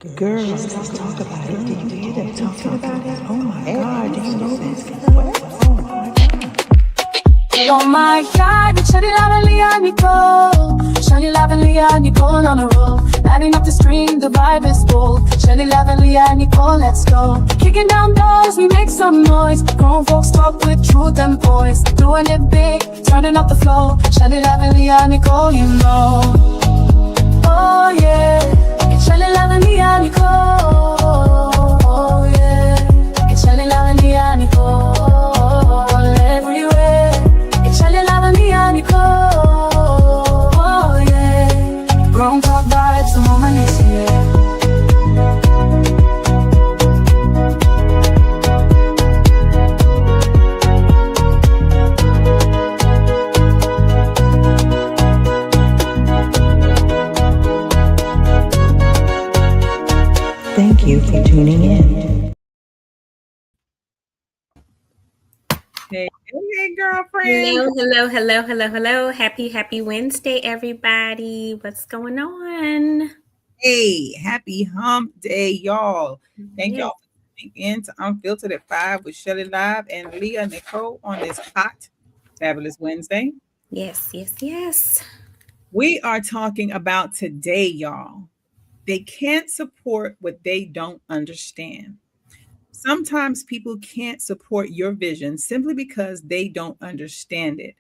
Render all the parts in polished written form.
Girl, let's talk about it. Did you hear them talking about it? Oh my God, did you know this? What? Oh my God. Oh my God, shawty lovely and Nicole. Shawty lovely and Nicole on a roll. Lighting up the stream, the vibe is full. Shawty lovely and Nicole, let's go. Kicking down doors, we make some noise. Grown folks talk with truth and voice. Doing it big, turning up the flow. Shawty lovely and Nicole, you know. Oh yeah, it's Shawty lovely and Nicole. Oh yeah, it's Shawty lovely and Nicole. Everywhere. Charlie love me and Nicole, oh yeah. Grown talk vibes, the moment is here. Thank you for tuning in. Hey, girlfriend. Hello. Happy Wednesday, everybody. What's going on? Hey, happy hump day, y'all. Thank y'all for tuning in to Unfiltered at 5 with Shelly Live and Leah Nicole on this hot, fabulous Wednesday. Yes. We are talking about today, y'all. They can't support what they don't understand. Sometimes people can't support your vision simply because they don't understand it.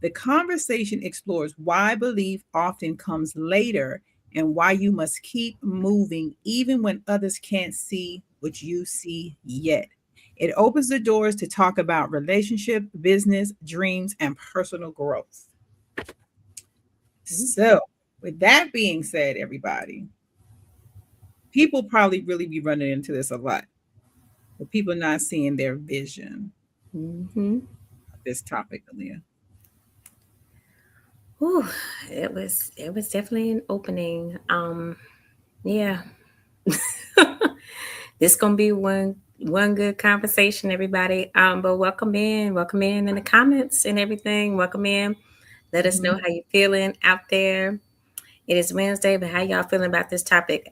The conversation explores why belief often comes later and why you must keep moving even when others can't see what you see yet. It opens the doors to talk about relationship, business, dreams, and personal growth. So, with that being said, everybody, people probably really be running into this a lot. With people not seeing their vision. This topic, Aaliyah. Ooh, it was definitely an opening. Yeah. This gonna be one good conversation, everybody. But welcome in the comments and everything. Welcome in. Let us know how you're feeling out there. It is Wednesday, but how y'all feeling about this topic?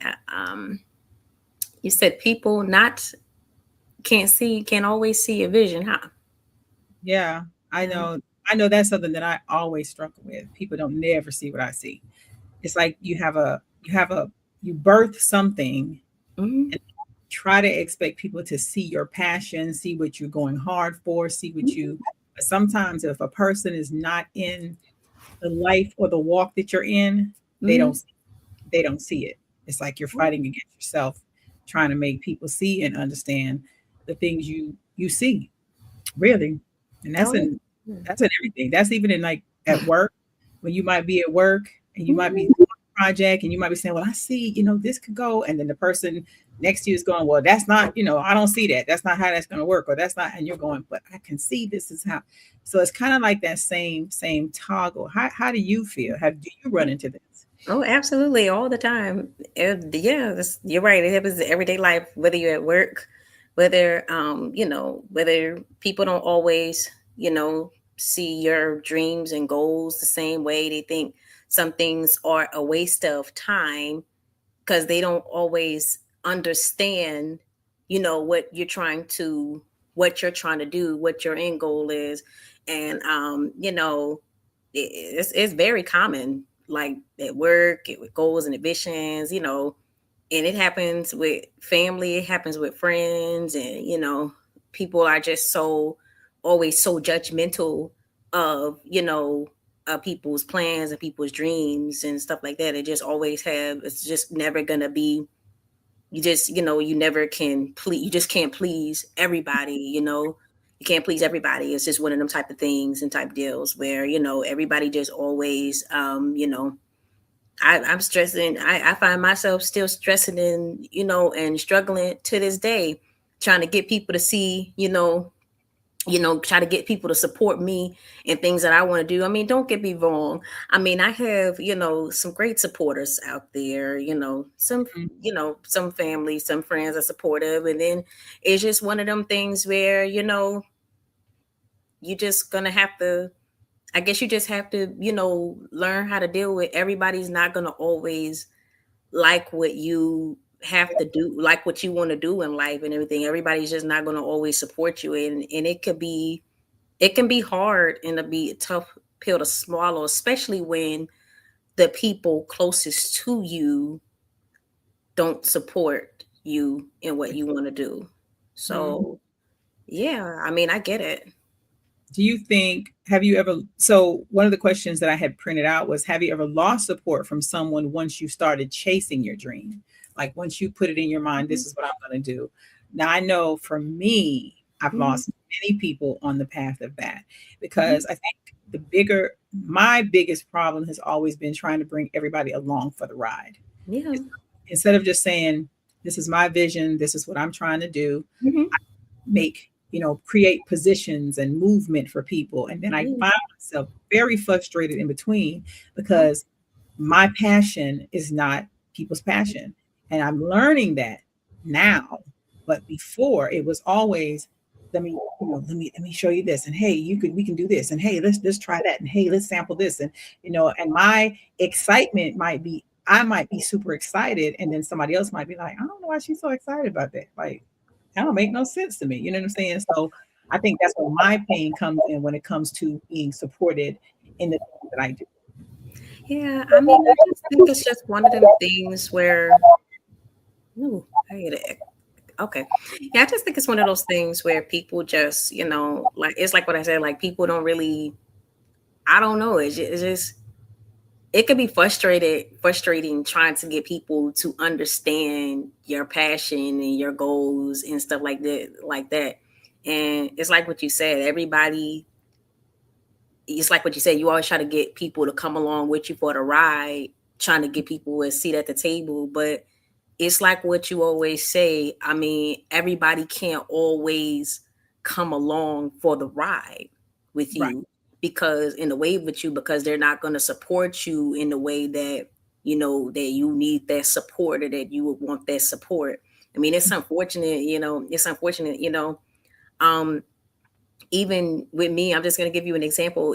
You said people can't always see your vision, huh? Yeah, I know. I know that's something that I always struggle with. People don't never see what I see. It's like you birth something and try to expect people to see your passion, see what you're going hard for, see what you. But sometimes if a person is not in the life or the walk that you're in, they don't see it. It's like you're fighting against yourself, trying to make people see and understand the things you see. Really. And that's in everything. That's even in like at work, when you might be at work and you might be doing a project and you might be saying, well, I see, this could go. And then the person next to you is going, well, that's not, I don't see that. That's not how that's going to work. Or that's not, and you're going, but I can see this is how. So it's kind of like that same toggle. How do you feel? Do you run into this? Oh, absolutely. All the time. You're right. It happens in everyday life, whether you're at work, whether, whether people don't always, see your dreams and goals the same way. They think some things are a waste of time because they don't always understand, what you're trying to do, what your end goal is. And, it's very common, like at work, with goals and ambitions, and it happens with family, it happens with friends, and people are just always so judgmental of people's plans and people's dreams and stuff like that. It's just never gonna be. You just can't please everybody. You can't please everybody. It's just one of them type of things and type deals where everybody just always I'm stressing. I find myself still stressing and struggling to this day, trying to get people to see, try to get people to support me and things that I want to do. I mean, don't get me wrong. I mean, I have, some great supporters out there, some family, some friends are supportive. And then it's just one of them things where, you just going to have to, I guess you just have to, learn how to deal with everybody's not going to always like what you have to do like what you want to do in life and everything. Everybody's just not going to always support you, and it can be hard and to be a tough pill to swallow, especially when the people closest to you don't support you in what you want to do. Mhm. So yeah, I mean, I get it. Do you think, have you ever, so one of the questions that I had printed out was, have you ever lost support from someone once you started chasing your dream? Like once you put it in your mind, this is what I'm going to do. Now I know for me, I've Mhm, lost many people on the path of that mhm. because I think my biggest problem has always been trying to bring everybody along for the ride. Yeah. Instead of just saying, this is my vision, this is what I'm trying to do, Mhm. make, create positions and movement for people. And then I Yeah. find myself very frustrated in between Uh-huh. because my passion is not people's passion. And I'm learning that now. But before it was always, let me show you this. And hey, we can do this. And hey, let's try that. And hey, let's sample this. And and my excitement I might be super excited, and then somebody else might be like, I don't know why she's so excited about that. Like, that don't make no sense to me. You know what I'm saying? So I think that's where my pain comes in when it comes to being supported in the things that I do. Yeah, I mean, I just think it's just one of them things where, ooh, I get it. Okay. Yeah, I just think it's one of those things where people just, like it's like what I said, like people don't really, I don't know. It's just it can be frustrating trying to get people to understand your passion and your goals and stuff like that. And it's like what you said, everybody, it's like what you said, you always try to get people to come along with you for the ride, trying to get people a seat at the table. But it's like what you always say. I mean, everybody can't always come along for the ride with Right. you because in the wave with you because they're not going to support you in the way that that you need that support or that you would want that support. I mean, it's unfortunate, it's unfortunate, um even with me, I'm just going to give you an example,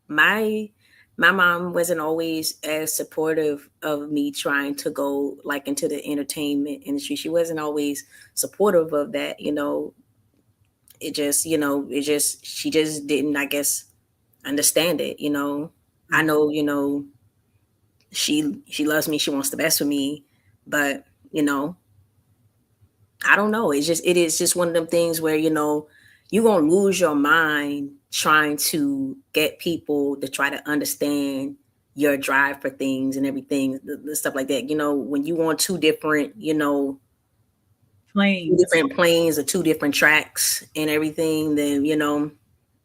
my my mom wasn't always as supportive of me trying to go like into the entertainment industry. She wasn't always supportive of that. It just she just didn't, I guess, understand it. I Mm. know, she loves me, she wants the best for me, but you know I don't know. It is just one of them things where you're gonna lose your mind trying to get people to try to understand your drive for things and everything, the stuff like that. When you on two Planes. different planes or two different tracks and everything, then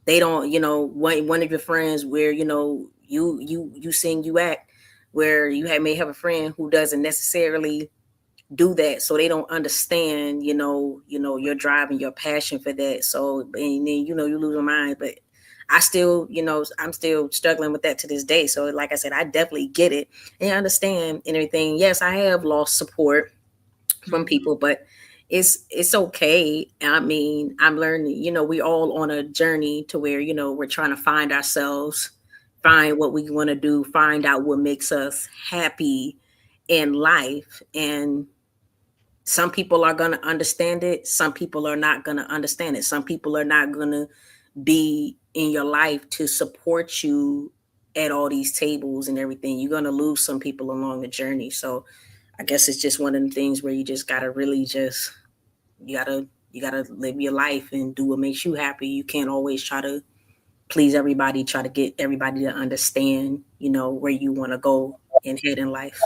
they don't. One of your friends where you sing, you act, where may have a friend who doesn't necessarily do that, so they don't understand your drive and your passion for that. So and then you lose your mind. But I still, I'm still struggling with that to this day. So like I said, I definitely get it and I understand and everything. Yes, I have lost support from Mhm. people, but it's okay. I mean, I'm learning, we all on a journey to where we're trying to find ourselves, find what we want to do, find out what makes us happy in life. And some people are going to understand it. Some people are not going to understand it. Some people are not going to be in your life to support you at all these tables and everything. You're going to lose some people along the journey. So I guess it's just one of the things where you just got to really just, you got to live your life and do what makes you happy. You can't always try to please everybody, try to get everybody to understand, where you want to go and head in life.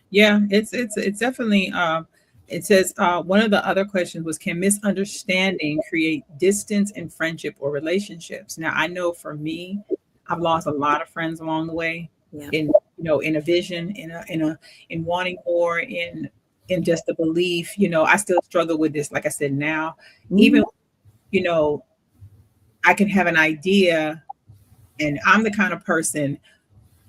Yeah, it's definitely it says one of the other questions was, can misunderstanding create distance in friendship or relationships? Now I know for me, I've lost a lot of friends along the way Yeah. in in a vision, in wanting more, in just the belief. I still struggle with this, like I said, now. Even Mhm. you know, I can have an idea, and I'm the kind of person,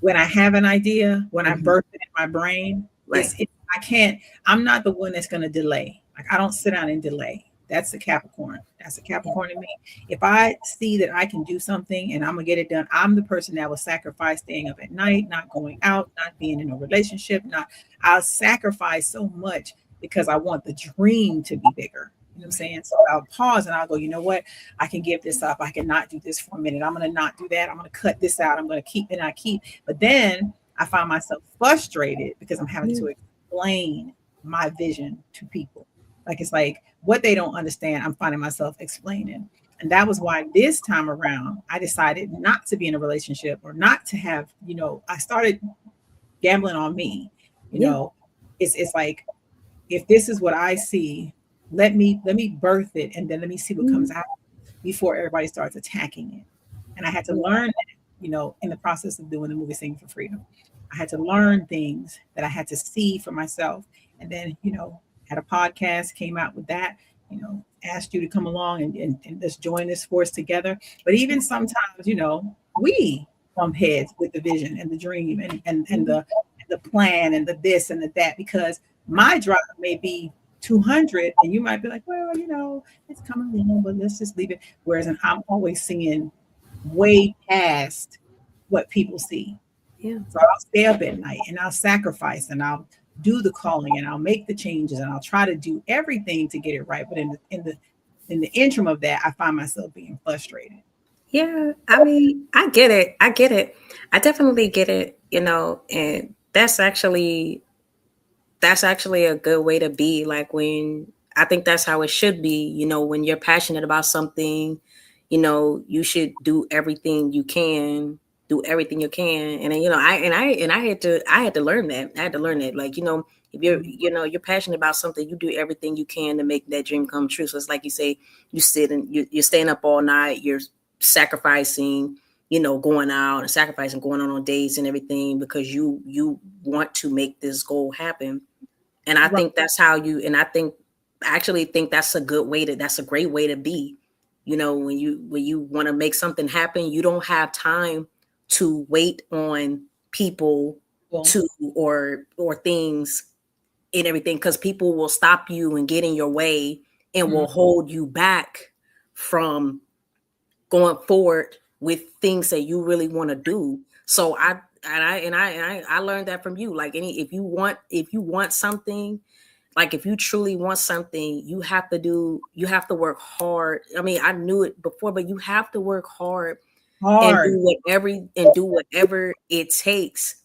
when I have an idea, when I Mhm. birth it in my brain, Right. I can't, I'm not the one that's going to delay. Like I don't sit down and delay. That's the Capricorn. That's the Capricorn in me. If I see that I can do something and I'm gonna get it done, I'm the person that will sacrifice staying up at night, not going out, not being in a relationship, not I'll sacrifice so much because I want the dream to be bigger. You know what I'm saying? So I'll pause and I'll go, you know what? I can give this up. I can not do this for a minute. I'm gonna not do that. I'm gonna cut this out. I'm gonna keep and I keep. But then I find myself frustrated because I'm having to explain my vision to people. Like it's like what they don't understand, I'm finding myself explaining. And that was why this time around I decided not to be in a relationship or not to have, I started gambling on me. You know, it's like if this is what I see, let me birth it and then let me see what comes out before everybody starts attacking it. And I had to learn that, in the process of doing the movie Singing for Freedom. I had to learn things that I had to see for myself. And then, had a podcast, came out with that, asked you to come along and let's join this force together. But even sometimes, we bump heads with the vision and the dream and the plan and the this and the that, because my drive may be 200 and you might be like, well, it's coming along, but let's just leave it. Whereas I'm always seeing way past what people see. Yeah. So I'll stay up at night and I'll sacrifice and I'll do the calling and I'll make the changes and I'll try to do everything to get it right. But in the interim of that, I find myself being frustrated. Yeah, I mean, I get it. I definitely get it, and that's actually a good way to be. Like when I think that's how it should be, when you're passionate about something, you should do everything you can, And then, I had to learn that. I had to learn that. Like, if you're passionate about something, you do everything you can to make that dream come true. So it's like you say, you sit and you're staying up all night, you're sacrificing, going out and sacrificing going on dates and everything because you want to make this goal happen. And I think that's how I actually think that's a great way to be. When you want to make something happen, you don't have time to wait on people to or things and everything, because people will stop you and get in your way and will hold you back from going forward with things that you really want to do. So I learned that from you. Like if you want something, like if you truly want something, you have to work hard. I mean, I knew it before, but you have to work hard. And do whatever it takes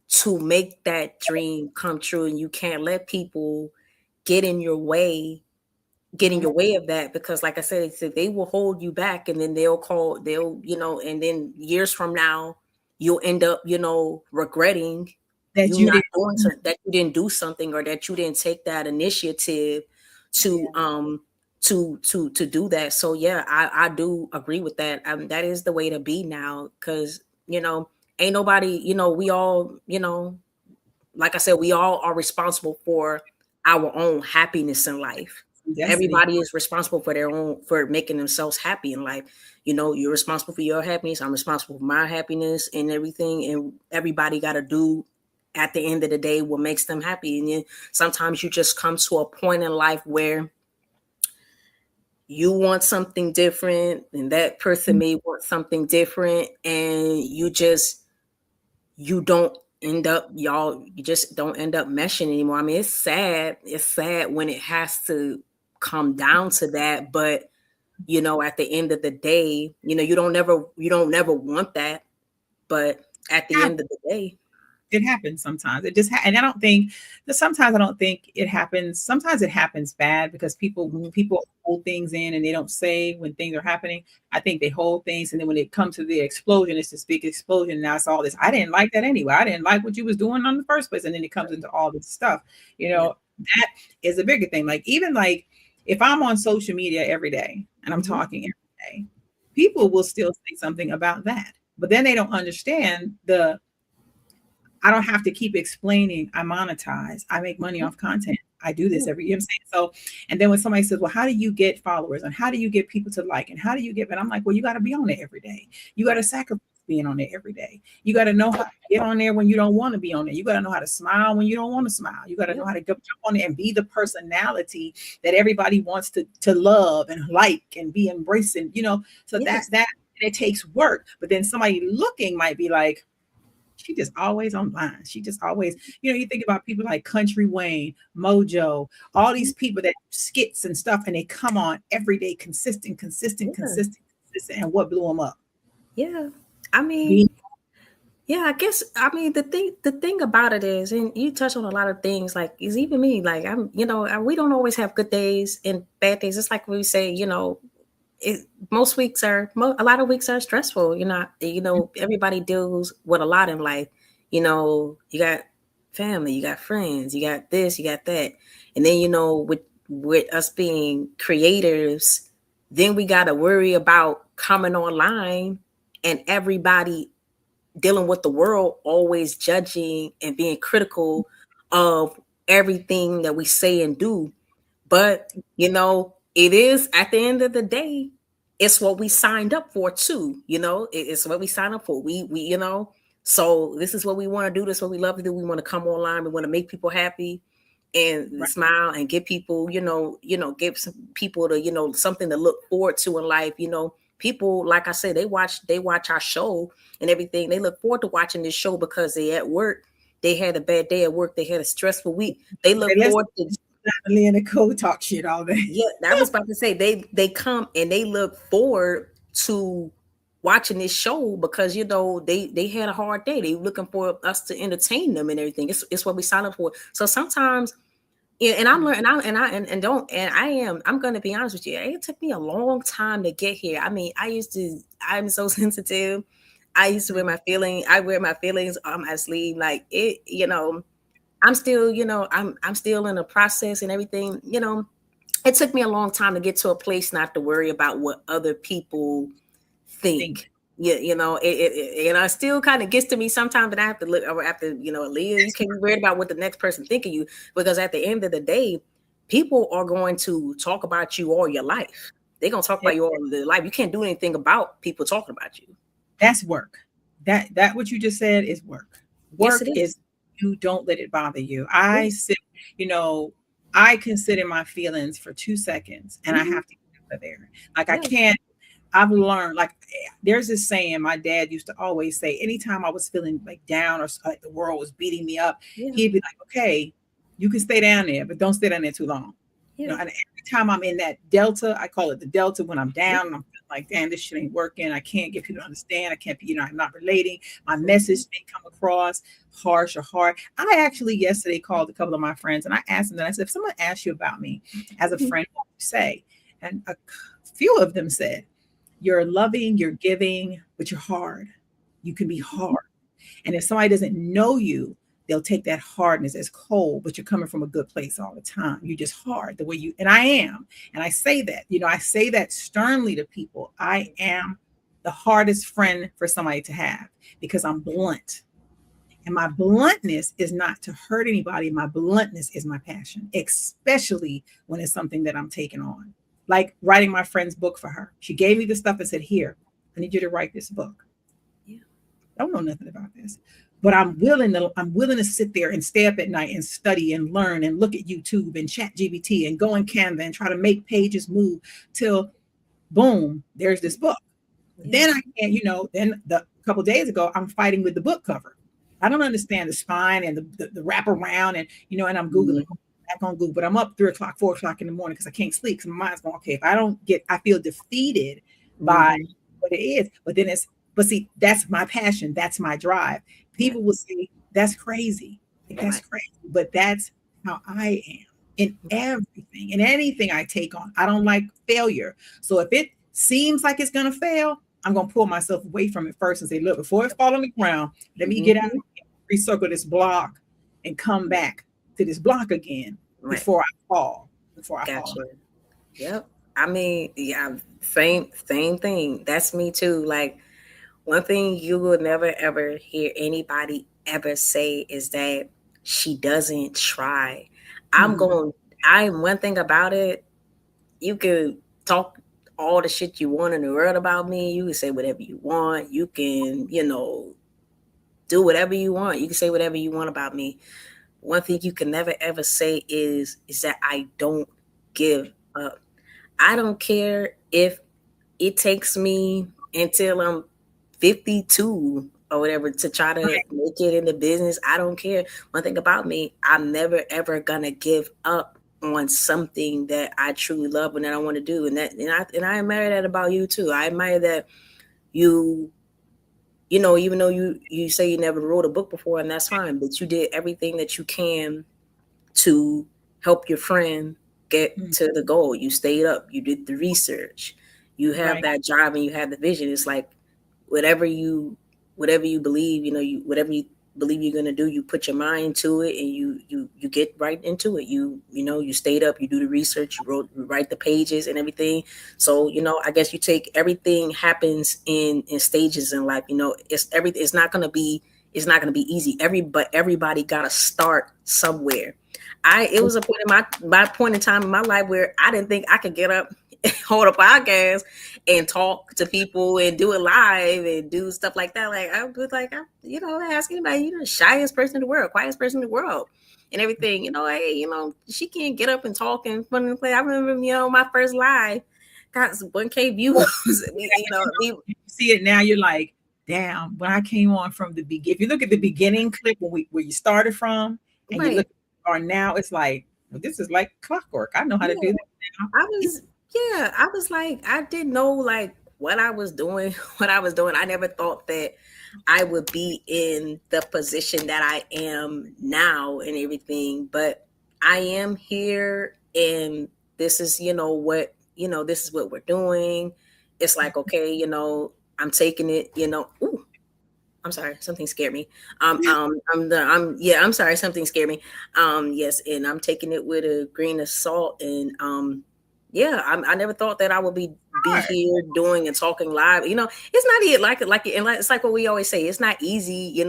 to make that dream come true. And you can't let people get in your way of that, because like I said, they will hold you back, and then and then years from now, you'll end up, regretting that that you didn't do something, or that you didn't take that initiative to do that. So yeah, I do agree with that. That is the way to be now, because ain't nobody, we all, like I said, we all are responsible for our own happiness in life. Everybody is responsible for making themselves happy in life. You're responsible for your happiness. I'm responsible for my happiness and everything. And everybody got to do at the end of the day what makes them happy. And then sometimes you just come to a point in life where you want something different and that person may want something different, and you just don't end up meshing anymore. I mean, it's sad when it has to come down to that, but at the end of the day, you don't never want that, but at the end of the day, it happens sometimes. It just and I don't think that sometimes I don't think it happens. Sometimes it happens bad because when people hold things in and they don't say when things are happening. I think they hold things, and then when it comes to the explosion, it's this big explosion. Now it's all this. I didn't like that anyway. I didn't like what you was doing in the first place, and then it comes into all this stuff. That is a bigger thing. Like even like if I'm on social media every day and I'm talking every day, people will still say something about that, but then they don't understand I don't have to keep explaining. I monetize. I make money off content. I do this every year. I'm saying so. And then when somebody says, well, how do you get followers and how do you get people to like and how do you get, and I'm like, well, you got to be on it every day. You got to sacrifice being on there every day. You got to know how to get on there when you don't want to be on there. You got to know how to smile when you don't want to smile. You got to know how to jump on there and be the personality that everybody wants to love and like and be embracing, so that it takes work. But then somebody looking might be like, she just always online. She just always, you think about people like Country Wayne, Mojo, all these people that skits and stuff, and they come on every day, consistent. And what blew them up? Yeah. I mean, I guess, the thing about it is, and you touch on a lot of things, like, is even me, like, we don't always have good days and bad days. It's like we say, most weeks a lot of weeks are stressful. Everybody deals with a lot in life. You got family, you got friends, you got this, you got that. And then, with us being creators, then we got to worry about coming online and everybody dealing with the world always judging and being critical of everything that we say and do. But, it is, at the end of the day, it's what we signed up for too. It's what we signed up for. We so this is what we want to do. This is what we love to do. We want to come online. We want to make people happy and smile and give people, give some people to, something to look forward to in life. People, like I said, they watch our show and everything. They look forward to watching this show because they at work. They had a bad day at work. They had a stressful week. They look forward to Natalie and Nicole talk shit all day. Yeah, I was about to say they come and they look forward to watching this show because they had a hard day. They looking for us to entertain them and everything. It's what we sign up for. So sometimes, and I'm learning, I'm going to be honest with you. It took me a long time to get here. I mean, I'm so sensitive. I used to wear my feelings. I wear my feelings on my sleeve, like it. I'm still, I'm still in a process and everything. It took me a long time to get to a place not to worry about what other people think. Yeah, it still kind of gets to me sometimes, but I have to look, or after, Leah, you can't be worried about what the next person think of you, because at the end of the day, people are going to talk about you all your life. They're going to talk about you all their life. You can't do anything about people talking about you. That's work. That what you just said is work. Work is you don't let it bother you. I consider my feelings for 2 seconds and I have to get out of there. Like I can't. I've learned, like, there's this saying my dad used to always say, anytime I was feeling like down or like the world was beating me up, he'd be like, okay, you can stay down there, but don't stay down there too long. And every time I'm in that delta, I call it the delta, when I'm down and I'm like, damn, this shit ain't working. I can't get people to understand. I can't be, I'm not relating. My message may come across harsh or hard. I actually yesterday called a couple of my friends and I asked them, I said, if someone asks you about me as a friend, what would you say? And a few of them said, you're loving, you're giving, but you're hard. You can be hard. And if somebody doesn't know you, they'll take that hardness as cold, but you're coming from a good place all the time. You're just hard the way you, and I am. And I say that, I say that sternly to people. I am the hardest friend for somebody to have because I'm blunt. And my bluntness is not to hurt anybody. My bluntness is my passion, especially when it's something that I'm taking on. Like writing my friend's book for her. She gave me the stuff and said, here, I need you to write this book. I don't know nothing about this, but I'm willing to sit there and stay up at night and study and learn and look at YouTube and chat GBT and go in Canva and try to make pages move till boom, there's this book. Then I can't, then a couple of days ago, I'm fighting with the book cover. I don't understand the spine and the wrap around and, and I'm Googling. Back on Google, but I'm up 3 o'clock, 4 o'clock in the morning because I can't sleep. Because my mind's going, okay, if I don't I feel defeated by what it is. But see, that's my passion. That's my drive. People will say, that's crazy. That's crazy. But that's how I am in everything, in anything I take on. I don't like failure. So if it seems like it's going to fail, I'm going to pull myself away from it first and say, look, before it falls on the ground, let me get out and recircle this block and come back to this block again before I fall. Fall. Yep. I mean, same thing. That's me too. Like, one thing you will never ever hear anybody ever say is that she doesn't try. One thing about it, you could talk all the shit you want in the world about me. You can say whatever you want. You can, do whatever you want. You can say whatever you want about me. One thing you can never ever say is that I don't give up. I don't care if it takes me until I'm 52 or whatever to try to make it in the business. I don't care. One thing about me, I'm never ever gonna give up on something that I truly love and that I want to do. And I admire that about you too. I admire that you even though you say you never wrote a book before, and that's fine, but you did everything that you can to help your friend get to the goal. You stayed up, you did the research, you have that drive, and you have the vision. It's like whatever you believe, whatever you believe you're gonna do, you put your mind to it, and you get right into it. You stayed up, you do the research, you write the pages and everything. So I guess you take everything happens in stages in life. It's not gonna be easy. Everybody gotta start somewhere. It was a point in my point in time in my life where I didn't think I could get up, hold a podcast, and talk to people and do it live and do stuff like that. Like I was like, ask anybody, shyest person in the world, quietest person in the world, and everything. Hey, she can't get up and talk and fun and play. I remember, my first live got 1K views. You see it now, you're like, damn. When I came on from the beginning, if you look at the beginning clip where you started from, and you look or now, it's like, well, this is like clockwork. I know how to do that now. I was like, I didn't know like what I was doing. I never thought that I would be in the position that I am now and everything, but I am here, and this is, this is what we're doing. It's like, okay, I'm taking it, ooh, I'm sorry, something scared me. I'm sorry, something scared me. Yes, and I'm taking it with a grain of salt, and I never thought that I would be here doing and talking live. It's not it's like what we always say. It's not easy.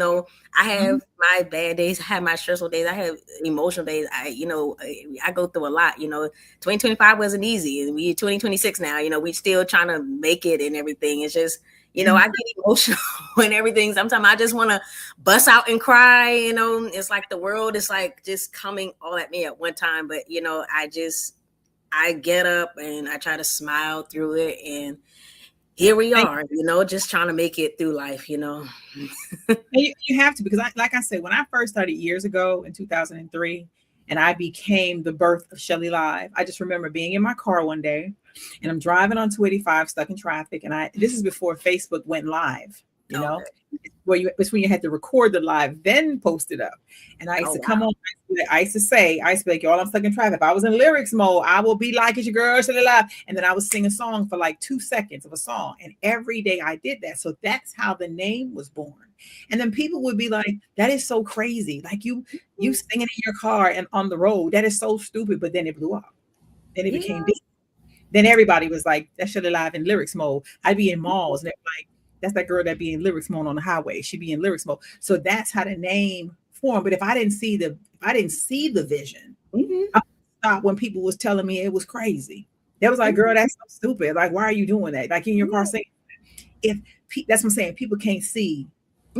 I have my bad days. I have my stressful days. I have emotional days. I go through a lot. 2025 wasn't easy, and we 2026 now. We still trying to make it and everything. It's just, I get emotional and everything. Sometimes I just want to bust out and cry. It's like the world is like just coming all at me at one time. But I get up and I try to smile through it, and here we are, just trying to make it through life, You have to, because like I said, when I first started years ago in 2003, and I became the birth of Shelly Live, I just remember being in my car one day, and I'm driving on 285 stuck in traffic, and this is before Facebook went live, it's when you had to record the live, then post it up. And I used to come on, I used to be like, y'all, I'm stuck in traffic. If I was in lyrics mode, I will be like, it's your girl, Shelly Live. And then I would sing a song for like 2 seconds of a song. And every day I did that. So that's how the name was born. And then people would be like, that is so crazy. Like you singing in your car and on the road, that is so stupid. But then it blew up. Then it became big. Then everybody was like, that's Shelly Live in lyrics mode. I'd be in malls and they're like, that's that girl that be in lyrics mode on the highway. She be in lyrics mode. So that's how the name formed. But if I didn't see the vision, I stopped when people was telling me it was crazy. That was like, girl, that's so stupid. Like, why are you doing that? Like in your car saying, that's what I'm saying. People can't see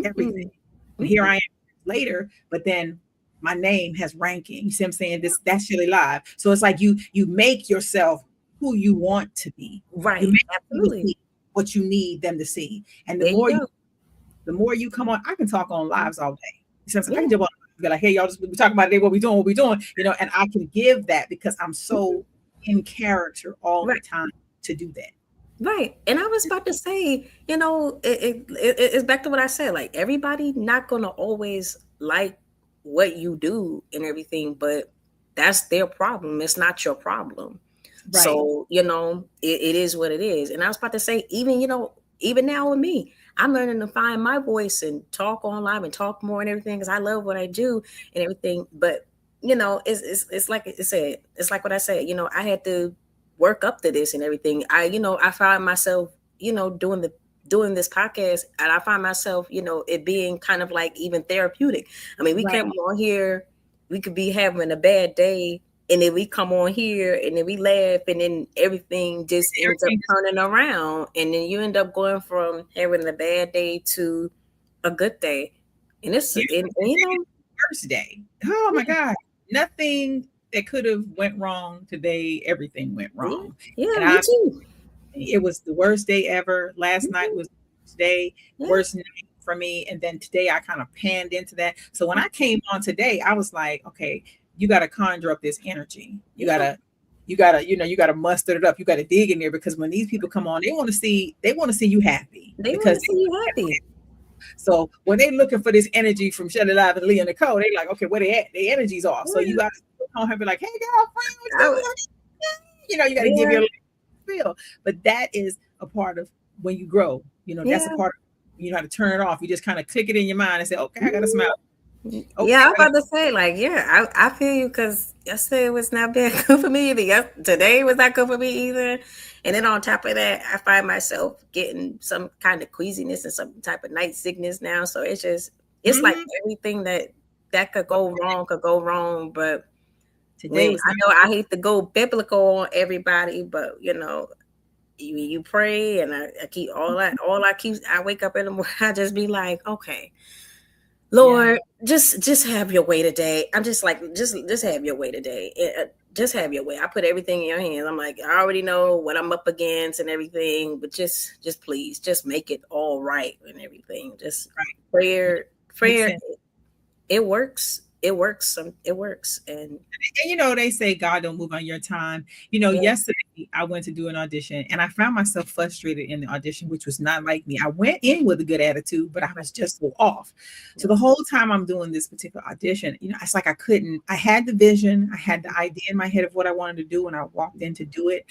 everything. Here I am later, but then my name has ranking. You see what I'm saying? That's Shelly Live. So it's like you make yourself who you want to be. Right. Absolutely. What you need them to see. And the more you come on, I can talk on lives all day. So I can jump on, be like, hey, y'all, we talking about today, what we doing, and I can give that because I'm so in character all the time to do that. Right. And I was about to say, it's back to what I said, like everybody not going to always like what you do and everything, but that's their problem. It's not your problem. Right. So, it is what it is. And I was about to say, even now with me, I'm learning to find my voice and talk online and talk more and everything because I love what I do and everything. But, it's like I said, it's like what I said, I had to work up to this and everything. I find myself, doing this podcast, and I find myself, it being kind of like even therapeutic. I mean, we come on here, we could be having a bad day, and then we come on here and then we laugh and then everything just ends up turning around, and then you end up going from having a bad day to a good day. And it's Worst day. Oh my God. Nothing that could have went wrong today, everything went wrong. Yeah, And me too. It was the worst day ever. Last night was the worst day, worst night for me. And then today I kind of panned into that. So when I came on today, I was like, okay, you got to conjure up this energy. You gotta, you gotta muster it up. You gotta dig in there, because when these people come on, they want to see you happy. They want to see you happy. So when they looking for this energy from Shelly Live and Leah Nicole, they like, okay, where they at? Their energy's off. So you got to call her and be like, hey, girlfriend, what's going on? You got to give your feel. But that is a part of when you grow. That's a part of, you know how to turn it off. You just kind of click it in your mind and say, okay, I got to smile. Okay, yeah, I'm about to say, like, I feel you, because yesterday was not bad good for me either. Today was not good for me either. And then on top of that, I find myself getting some kind of queasiness and some type of night sickness now. So it's like everything that could go wrong. But today, I know I hate to go biblical on everybody, but you pray, and I keep I wake up in the morning, I just be like, okay, Lord, just have your way today. I'm just like, just have your way today. Just have your way. I put everything in your hands. I'm like, I already know what I'm up against and everything, but just please, just make it all right and everything. Just prayer. It works. It works. And they say God don't move on your time. Yesterday I went to do an audition and I found myself frustrated in the audition, which was not like me. I went in with a good attitude, but I was just so off. So the whole time I'm doing this particular audition, it's like I had the vision, I had the idea in my head of what I wanted to do, and I walked in to do it.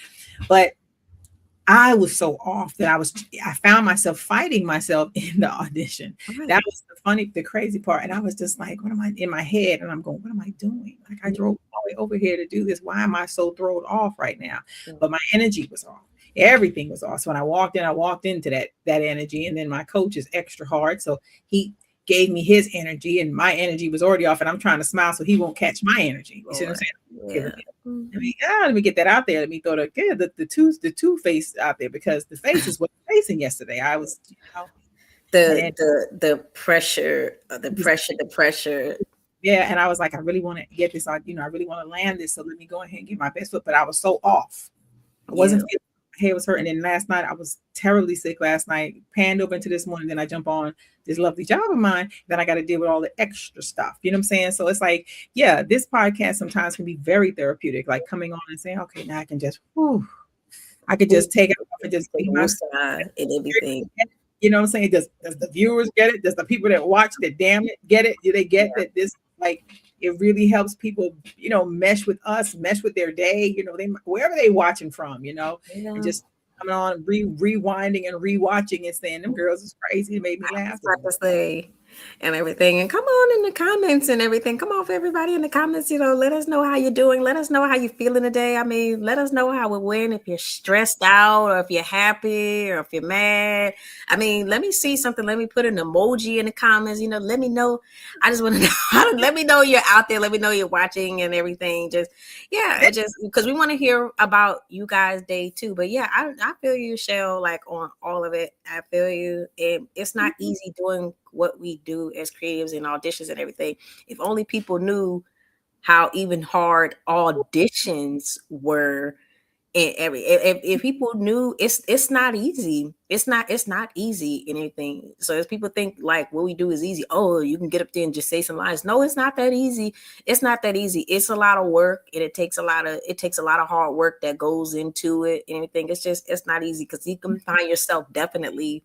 But I was so off that I found myself fighting myself in the audition. Right. That was the crazy part. And I was just like, what am I in my head? And I'm going, what am I doing? Like, I drove all the way over here to do this. Why am I so thrown off right now? But my energy was off. Everything was off. So when I walked into that energy, and then my coach is extra hard. So he gave me his energy, and my energy was already off, and I'm trying to smile so he won't catch my energy. You see what I'm saying? Let me get that out there. Let me throw the two face out there, because the face is what I'm facing yesterday. I was, the pressure. Yeah, and I was like, I really want to get this out. I really want to land this. So let me go ahead and get my best foot. But I was so off. I wasn't feeling. My head was hurting. And then last night I was terribly sick. Last night, panned over into this morning. Then I jump on this lovely job of mine. Then I got to deal with all the extra stuff. You know what I'm saying? So it's like, this podcast sometimes can be very therapeutic. Like coming on and saying, okay, now I can just, I could just take it off and just be my side and everything. You know what I'm saying? Does the viewers get it? Does the people that watch that damn it get it? Do they get that this, like, it really helps people, mesh with us, mesh with their day, they wherever they watching from, and just coming on, rewinding and rewatching and saying, them girls is crazy. It made me laugh. And everything. And come on in the comments and everything. Come on, for everybody in the comments, let us know how you're doing. Let us know how you're feeling today. I mean, let us know how it went. If you're stressed out, or if you're happy, or if you're mad. I mean, let me see something. Let me put an emoji in the comments. Let me know. I just want to know. Let me know you're out there. Let me know you're watching and everything. Just because we want to hear about you guys' day too. But I feel you, Shell, like on all of it. I feel you. And it's not easy doing what we do as creatives and auditions and everything. If only people knew how even hard auditions were, and if people knew, it's not easy. It's not easy in anything. So as people think like what we do is easy, you can get up there and just say some lines. No, it's not that easy. It's not that easy. It's a lot of work, and it takes a lot of hard work that goes into it and everything. It's not easy, because you can find yourself definitely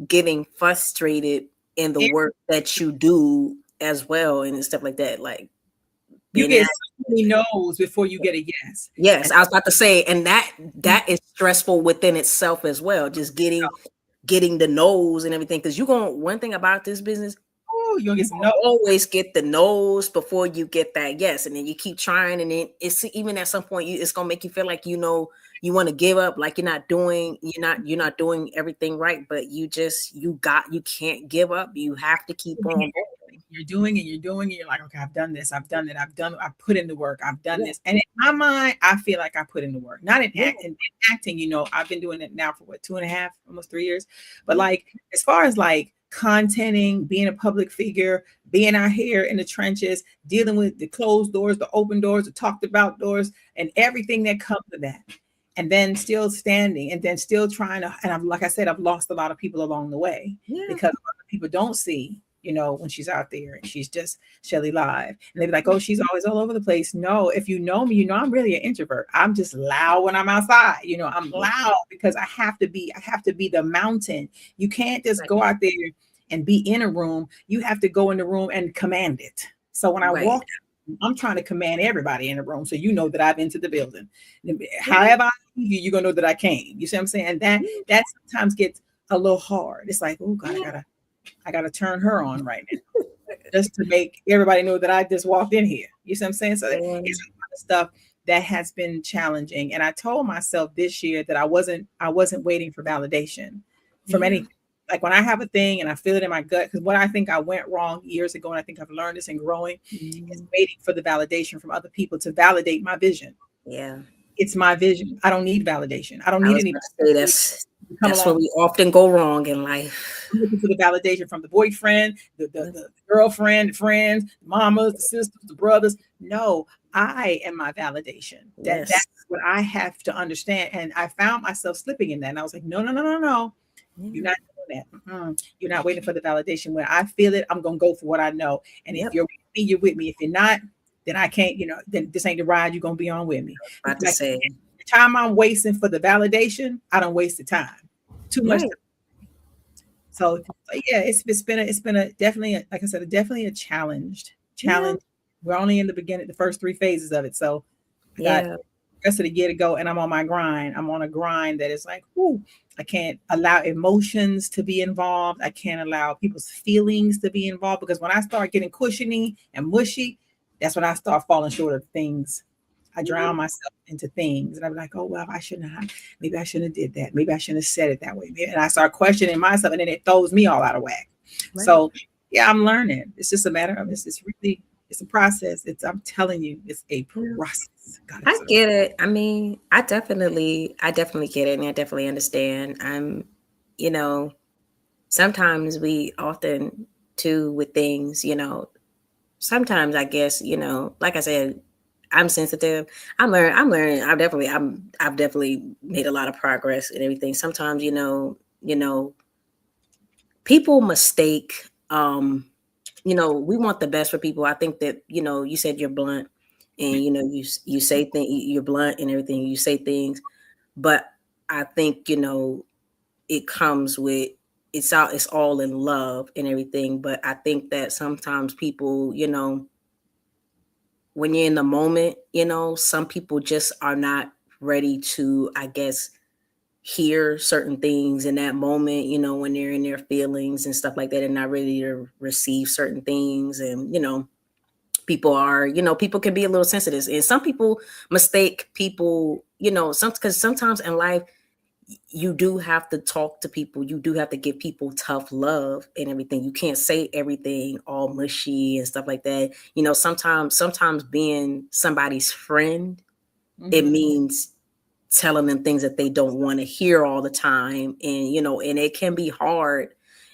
getting frustrated in the work that you do as well, and stuff like that. Like, you get so many no's before you get a yes. Yes, I was about to say, and that is stressful within itself as well. Just getting the no's and everything, because one thing about this business, you always get the no's before you get that yes, and then you keep trying, and then it's even at some point it's gonna make you feel like you want to give up, like you're not doing everything right, but you can't give up. You have to keep on going. you're doing and you're doing and you're like, okay, I've done this, I've done it, I've put in the work, I've done this. And in my mind, I feel like I put in the work. Not in acting. In acting, I've been doing it now for what, 2.5, almost 3 years. But like as far as like contenting, being a public figure, being out here in the trenches, dealing with the closed doors, the open doors, the talked about doors, and everything that comes with that. And then still standing and then still trying to, and like I said, I've lost a lot of people along the way because people don't see, when she's out there and she's just Shelly Live. And they'd be like, oh, she's always all over the place. No, if you know me, I'm really an introvert. I'm just loud when I'm outside. I'm loud because I have to be the mountain. You can't just go out there and be in a room. You have to go in the room and command it. So when I walk, I'm trying to command everybody in the room. So that I've entered the building. However I leave you're going to know that I came. You see what I'm saying? And that sometimes gets a little hard. It's like, oh God, I gotta turn her on right now just to make everybody know that I just walked in here. You see what I'm saying? So it's a lot of stuff that has been challenging. And I told myself this year that I wasn't waiting for validation from anything. Like when I have a thing and I feel it in my gut, because what I think I went wrong years ago, and I think I've learned this in growing, is waiting for the validation from other people to validate my vision. Yeah. It's my vision. I don't need validation. I don't need any. That's where we often go wrong in life. I'm looking for the validation from the boyfriend, the girlfriend, the friends, the mamas, the sisters, the brothers. No, I am my validation. That's what I have to understand. And I found myself slipping in that. And I was like, no. You're not doing that. You're not waiting for the validation. When I feel it, I'm going to go for what I know. And if you're with me, you're with me. If you're not, then I can't, then this ain't the ride you're going to be on with me. To say. The time I'm wasting for the validation, I don't waste the time. Too much time. So yeah, it's been a definitely, like I said, definitely a challenge. We're only in the first 3 phases of it. So I got the rest of the year to go, and I'm on my grind. I'm on a grind that is like, I can't allow emotions to be involved. I can't allow people's feelings to be involved, because when I start getting cushiony and mushy, that's when I start falling short of things. I drown myself into things, and I'm like, oh, well, maybe I shouldn't have did that. Maybe I shouldn't have said it that way. And I start questioning myself, and then it throws me all out of whack. Right. So yeah, I'm learning. It's just a matter of, it's a process. I'm telling you, it's a process. I get it. I mean, I definitely get it. And I definitely understand. Sometimes we often too with things, sometimes I guess, like I said, I'm sensitive. I'm learning. I've definitely made a lot of progress and everything. Sometimes, people mistake, we want the best for people. I think that, you said you're blunt, and, you say things, you're blunt and everything. You say things, but I think, it comes with, it's all in love and everything. But I think that sometimes people, when you're in the moment, some people just are not ready to, I guess, hear certain things in that moment, when they're in their feelings and stuff like that, and not ready to receive certain things. And, people can be a little sensitive, and some people mistake people, because sometimes in life, you do have to talk to people. You do have to give people tough love and everything. You can't say everything all mushy and stuff like that. Sometimes being somebody's friend, it means telling them things that they don't want to hear all the time. And, and it can be hard.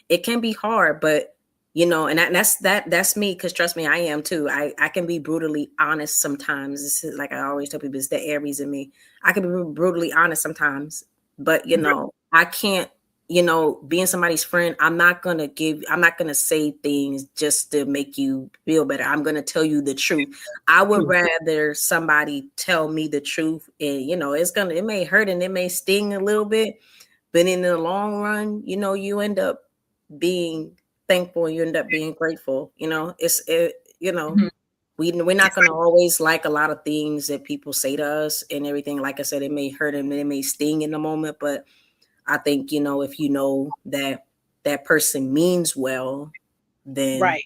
But, and that's me. Cause trust me, I am too. I can be brutally honest sometimes. This is like I always tell people, it's the Aries in me. I can be brutally honest sometimes. But, I can't, being somebody's friend, I'm not going to say things just to make you feel better. I'm going to tell you the truth. I would rather somebody tell me the truth, and, it may hurt and it may sting a little bit, but in the long run, you end up being thankful, you end up being grateful. We're not going to always like a lot of things that people say to us and everything. Like I said, it may hurt and it may sting in the moment, but I think, if you know that that person means well, then, I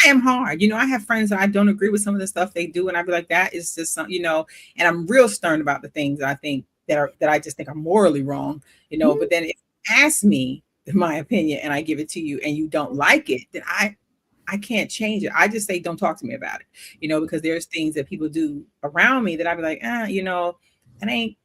am hard. I have friends that I don't agree with some of the stuff they do. And I'd be like, that is just something, and I'm real stern about the things that I think that I just think are morally wrong, but then if you ask me, my opinion and I give it to you and you don't like it, then I can't change it. I just say, don't talk to me about it, because there's things that people do around me that I'd be like, that ain't,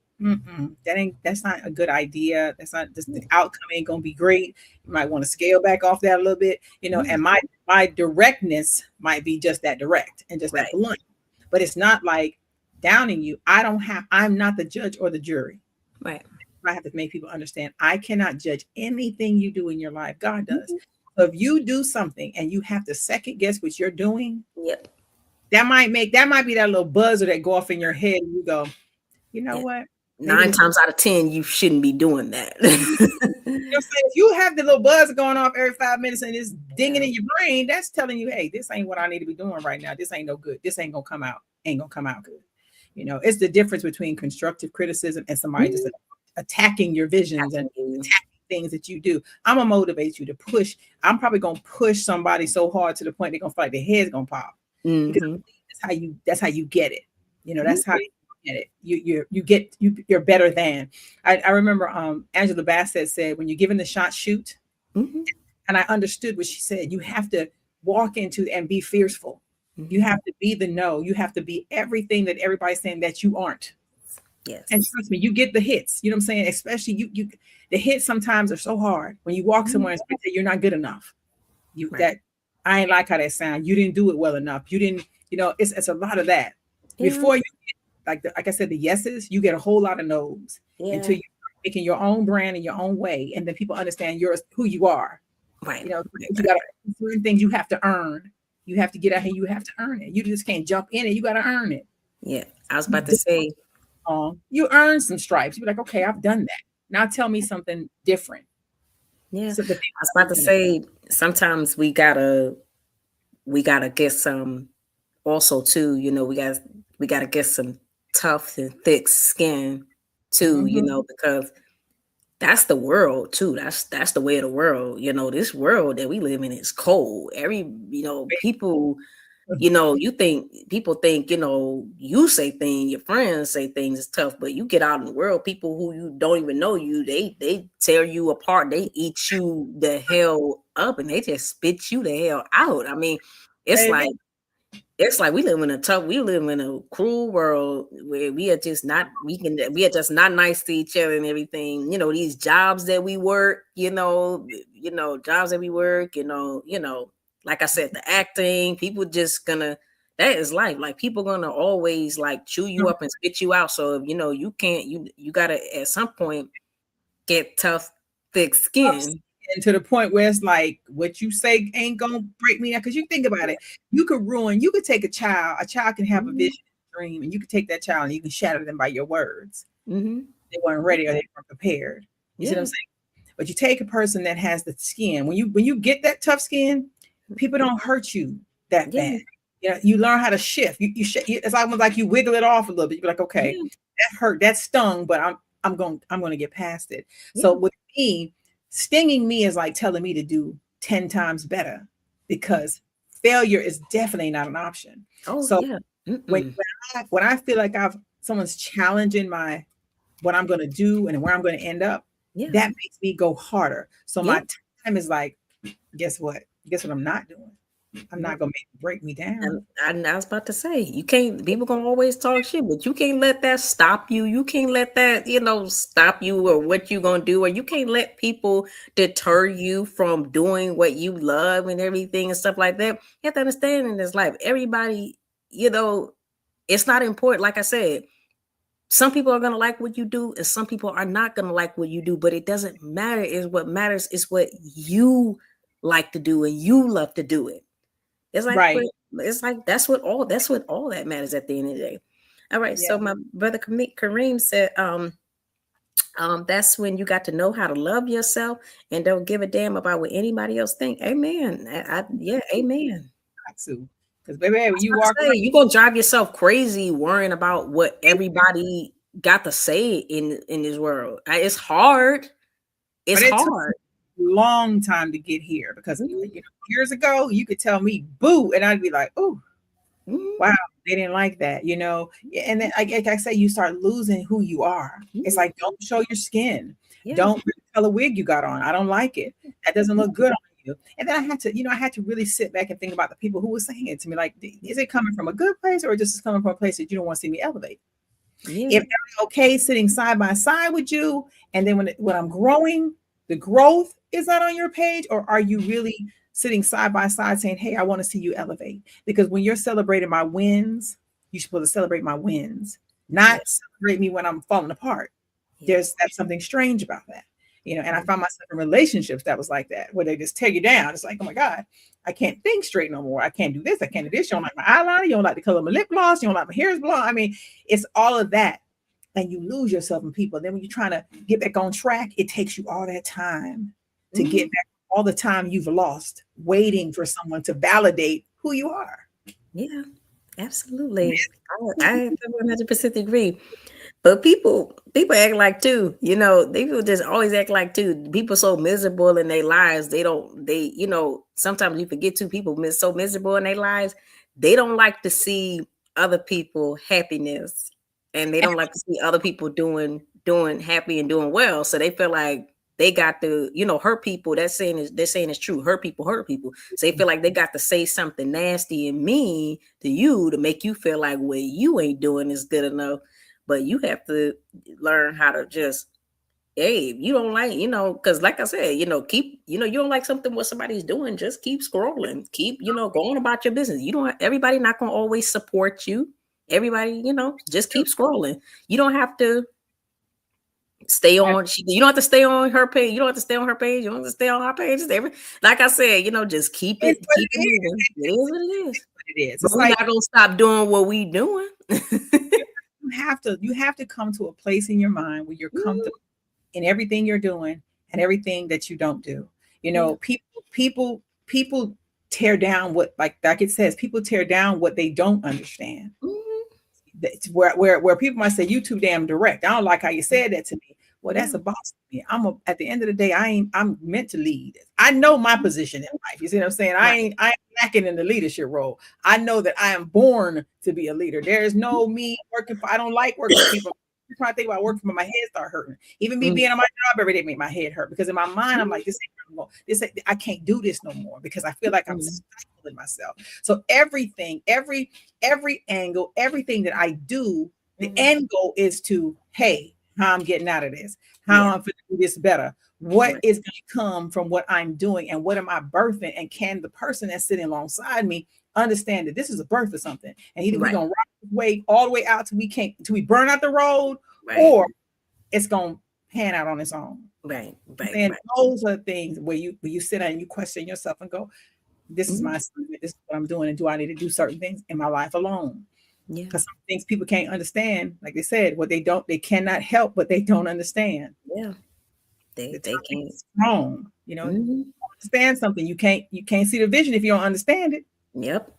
that's not a good idea. That's not, just the outcome ain't going to be great. You might want to scale back off that a little bit, and my directness might be just that direct and just that blunt, but it's not like downing you. I'm not the judge or the jury. Right. I have to make people understand I cannot judge anything you do in your life. God does. So if you do something and you have to second guess what you're doing, yep, that might be that little buzzer that go off in your head and you go, you know what? Maybe 9 times out of 10, you shouldn't be doing that. If you have the little buzz going off every 5 minutes and it's dinging in your brain, that's telling you, hey, this ain't what I need to be doing right now. This ain't no good. This ain't gonna come out. Ain't gonna come out good. It's the difference between constructive criticism and somebody just attacking your visions and attacking things that you do. I'm gonna motivate you to push. I'm probably gonna push somebody so hard to the point they're gonna feel like their head's gonna pop. Because that's how you get it. That's how you get it. You're better than. I remember Angela Bassett said, when you're given the shot, shoot. And I understood what she said. You have to walk into and be fearful. You have to be the no. You have to be everything that everybody's saying that you aren't. Yes. And trust me, you get the hits. You know what I'm saying? Especially the hits sometimes are so hard when you walk somewhere and say you're not good enough. That I ain't like how that sound. You didn't do it well enough. You didn't, it's a lot of that. Before you get, like I said, the yeses, you get a whole lot of no's until you start making your own brand in your own way. And then people understand who you are. Right. You got certain things you have to earn. You have to get out here. You have to earn it. You just can't jump in it. You got to earn it. Yeah. I was about to say, you earn some stripes. You're like, okay, I've done that. Now tell me something different. Yeah. So I was about to say, sometimes we gotta get some also too, we gotta get some tough and thick skin too, because that's the world too. That's the way of the world. This world that we live in is cold. People, people think, you say things, your friends say things is tough, but you get out in the world, people who you don't even know they tear you apart. They eat you the hell up and they just spit you the hell out. I mean, it's like we live in a cruel world where we are just not nice to each other and everything. These jobs that we work, like I said, the acting, people just that is life. Like people gonna always like chew you up and spit you out. So you can't, you gotta at some point get tough, thick skin. And to the point where it's like what you say ain't gonna break me out. Because you think about it, you could take a child can have a vision, a dream, and you could take that child and you can shatter them by your words. They weren't ready or they weren't prepared. You see what I'm saying? But you take a person that has the skin. When you get that tough skin, people don't hurt you that bad. You learn how to shift. It's almost like you wiggle it off a little bit. You're like, okay, that hurt, that stung, but I'm going to get past it. So with me, stinging me is like telling me to do 10 times better, because failure is definitely not an option. When I feel like someone's challenging what I'm going to do and where I'm going to end up, that makes me go harder. So my time is like, guess what I'm not doing? I'm not going to break me down. And I was about to say, you can't, people going to always talk shit, but you can't let that stop you. You can't let that, stop you or what you going to do, or you can't let people deter you from doing what you love and everything and stuff like that. You have to understand in this life, everybody, it's not important. Like I said, some people are going to like what you do and some people are not going to like what you do, but it doesn't matter. What matters is what you like to do and you love to do it. It's like, it's like that's what all that matters at the end of the day. All right. So my brother Kareem said, that's when you got to know how to love yourself and don't give a damn about what anybody else think. Amen. Amen. Because baby, you walk around, you're gonna drive yourself crazy worrying about what everybody got to say in this world. It's hard. It's hard. Long time to get here, because years ago you could tell me boo and I'd be like, oh wow, they didn't like that, and then like I say, you start losing who you are. It's like, don't show your skin. Don't color wig you got on. I don't like it. That doesn't look good on you. And then I had to really sit back and think about the people who were saying it to me. Like, is it coming from a good place or just coming from a place that you don't want to see me elevate? Yeah. If they're okay sitting side by side with you, and then when I'm growing, the growth is not on your page, or are you really sitting side by side saying, "Hey, I want to see you elevate"? Because when you're celebrating my wins, you're supposed to celebrate my wins, not Yes. celebrate me when I'm falling apart. Yeah. That's something strange about that. And I found myself in relationships that was like that, where they just tear you down. It's like, oh my God, I can't think straight no more. I can't do this. I can't do this. You don't like my eyeliner. You don't like the color of my lip gloss. You don't like my hair is blonde. I mean, it's all of that. And you lose yourself in people. Then when you're trying to get back on track, it takes you all that time to get back, all the time you've lost waiting for someone to validate who you are. Yeah, absolutely. I 100% agree. But people act like too, people just always act like too. People so miserable in their lives, sometimes you forget too, people so miserable in their lives, they don't like to see other people happiness, and they don't like to see other people doing happy and doing well. So they feel like they got to, hurt people. They're saying it's true. Hurt people hurt people. So they feel like they got to say something nasty and mean to you to make you feel like what you ain't doing is good enough. But you have to learn how to just, hey, if you don't like, because like I said, keep, you don't like something what somebody's doing, just keep scrolling, keep, going about your business. Everybody not going to always support you. Everybody, just keep scrolling. You don't have to stay on, you don't have to stay on her page. You don't have to stay on her page. You don't have to stay on our page. Like I said, just keep it moving. It is what it is. It is. But we're not going to stop doing what we doing. You have to come to a place in your mind where you're comfortable in everything you're doing and everything that you don't do. People tear down what, like it says, people tear down what they don't understand. That's where people might say, "You too damn direct. I don't like how you said that to me." Well, that's a boss to me. At the end of the day, I'm meant to lead. I know my position in life. You see what I'm saying? I ain't lacking in the leadership role. I know that I am born to be a leader. There is no me working for, I don't like working for people. I'm trying to think about working for, my head start hurting. Even me being on my job every day make my head hurt, because in my mind I'm like, I can't do this no more, because I feel like I'm stifling myself. So everything, every angle, everything that I do, the end goal is to, hey, how I'm getting out of this, how I'm going to do this better. What is going to come from what I'm doing, and what am I birthing? And can the person that's sitting alongside me understand that this is a birth or something? And either we're going to rock this way all the way out till we burn out the road, or it's going to pan out on its own. Right. And those are things where you sit down and you question yourself and go, this is my assignment, this is what I'm doing, and do I need to do certain things in my life alone? Yeah. Because some things people can't understand, like they said, what they cannot help, but they don't understand. Yeah. They can't. Wrong. Understand something. You can't see the vision if you don't understand it. Yep.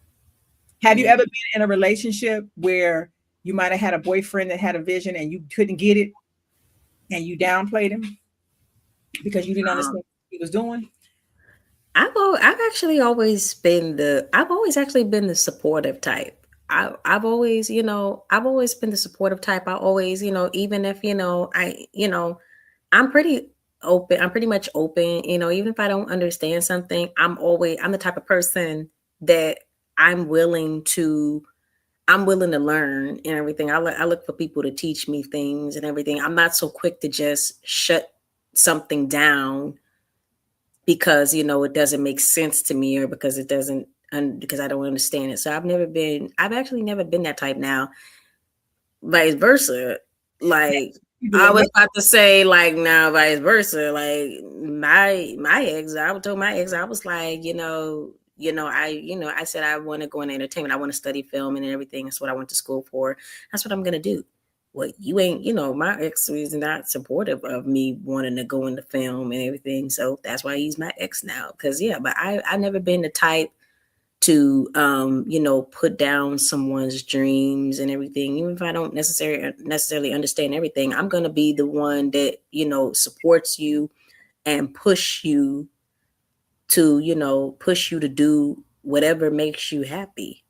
Have you ever been in a relationship where you might have had a boyfriend that had a vision and you couldn't get it, and you downplayed him because you didn't understand what he was doing? I've actually been the supportive type. I've always been the supportive type. I always, even if, I'm pretty open. I'm pretty much open, even if I don't understand something, I'm the type of person that I'm willing to learn and everything. I look for people to teach me things and everything. I'm not so quick to just shut something down because, it doesn't make sense to me, or because because I don't understand it. So I've actually never been that type. Now, vice versa. Like, I was about to say, like, now vice versa. Like, my ex, I told my ex, I was like, I said I want to go in entertainment. I want to study film and everything. That's what I went to school for. That's what I'm gonna do. Well, you ain't, my ex is not supportive of me wanting to go into film and everything. So that's why he's my ex now. Because but I never been the type to put down someone's dreams and everything. Even if I don't necessarily understand everything, I'm gonna be the one that supports you and push you to do whatever makes you happy.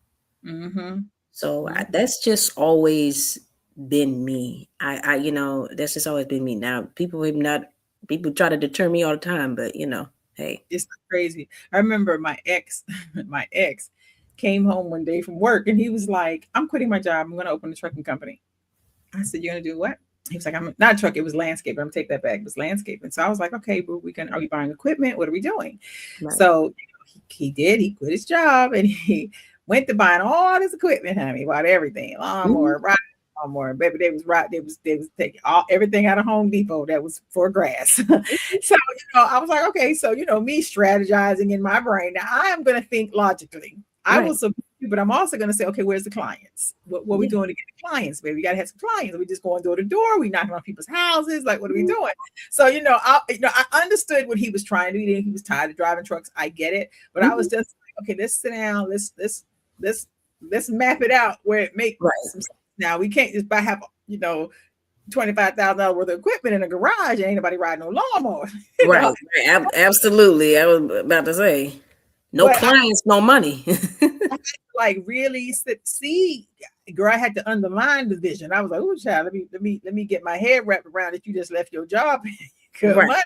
So that's just always been me. That's just always been me. Now, people have not People try to deter me all the time, but hey. It's crazy. I remember my ex came home one day from work and he was like, I'm quitting my job. I'm going to open a trucking company. I said, you're going to do what? He was like, I'm not truck. It was landscaping. I'm gonna take that back. It was landscaping. So I was like, okay, but are we buying equipment? What are we doing? Right. So he did. He quit his job and he went to buying all this equipment. Honey, bought everything, lawnmower, lawnmower. Baby, they was taking everything out of Home Depot that was for grass. So I was like, okay, so me strategizing in my brain. Now I am gonna think logically. I will support you, but I'm also going to say, okay, where's the clients? What are we doing to get the clients? Baby, we got to have some clients. Are we just going door to door? We knocking on people's houses? Like, what are we doing? So, I understood what he was trying to do. He was tired of driving trucks. I get it. But I was just like, okay, let's sit down. Let's map it out where it makes some sense. Now, we can't just have, $25,000 worth of equipment in a garage and ain't nobody riding no lawnmower. Right. Absolutely. I was about to say. No clients, no money. Like really see, girl, I had to underline the vision. I was like, oh child, let me get my head wrapped around that you just left your job. Money.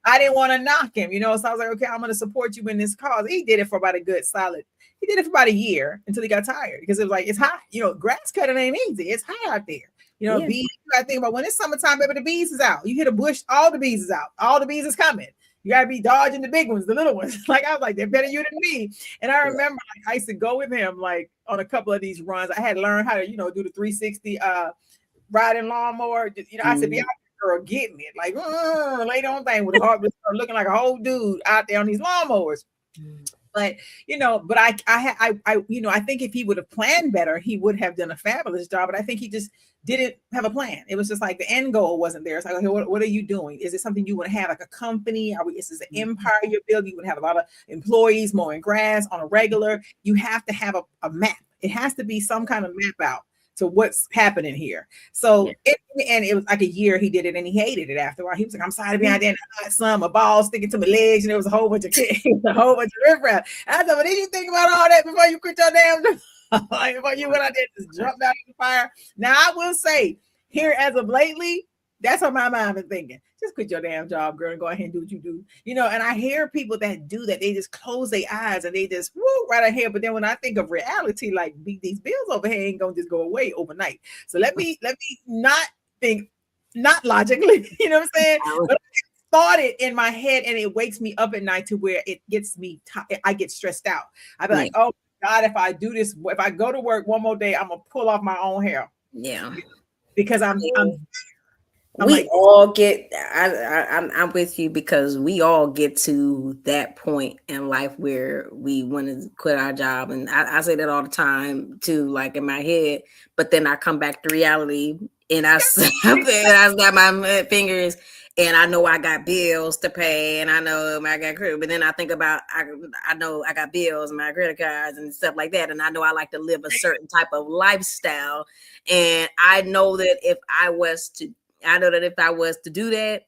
I didn't want to knock him, so I was like, okay, I'm going to support you in this cause. He did it for about a year until he got tired because it was like, it's hot, grass cutting ain't easy. It's hot out there. Bees, you gotta think about when it's summertime, baby, the bees is out. You hit a bush, all the bees is out. All the bees is coming. You gotta be dodging the big ones, the little ones. Like I was like, they're better you than me. And I remember I used to go with him like on a couple of these runs. I had learned how to, do the 360 riding lawnmower. I said, be out there, girl, getting it. Like lay on thing with a heart looking like a whole dude out there on these lawnmowers. But I think if he would have planned better, he would have done a fabulous job. But I think he just didn't have a plan. It was just like the end goal wasn't there. It's like, okay, what are you doing? Is it something you want to have like a company? Is this an empire you're building? You would have a lot of employees mowing grass on a regular. You have to have a map. It has to be some kind of map out to what's happening here. So it was like a year he did it and he hated it after a while. He was like, I'm sorry to be out there in the hot sun, my balls sticking to my legs, and there was a whole bunch of riffraff. I said, well, did you think about all that before you quit your damn job? Before you went out there just jumped out in the fire? Now I will say, here as of lately, that's what my mind is thinking. Just quit your damn job, girl, and go ahead and do what you do. And I hear people that do that. They just close their eyes and they just right ahead. But then when I think of reality, like these bills over here ain't gonna just go away overnight. So let me not think, not logically, you know what I'm saying? But I thought it in my head and it wakes me up at night to where it gets me, I get stressed out. I'd be like, oh God, if I do this, if I go to work one more day, I'm gonna pull off my own hair. Yeah. Because I'm all get I'm with you because we all get to that point in life where we want to quit our job. And I say that all the time too, like in my head, but then I come back to reality and I snap my fingers and I know I got bills to pay and I know I got credit, but then I think about, I know I got bills and my credit cards and stuff like that. And I know I like to live a certain type of lifestyle. And I know that if I was to do that,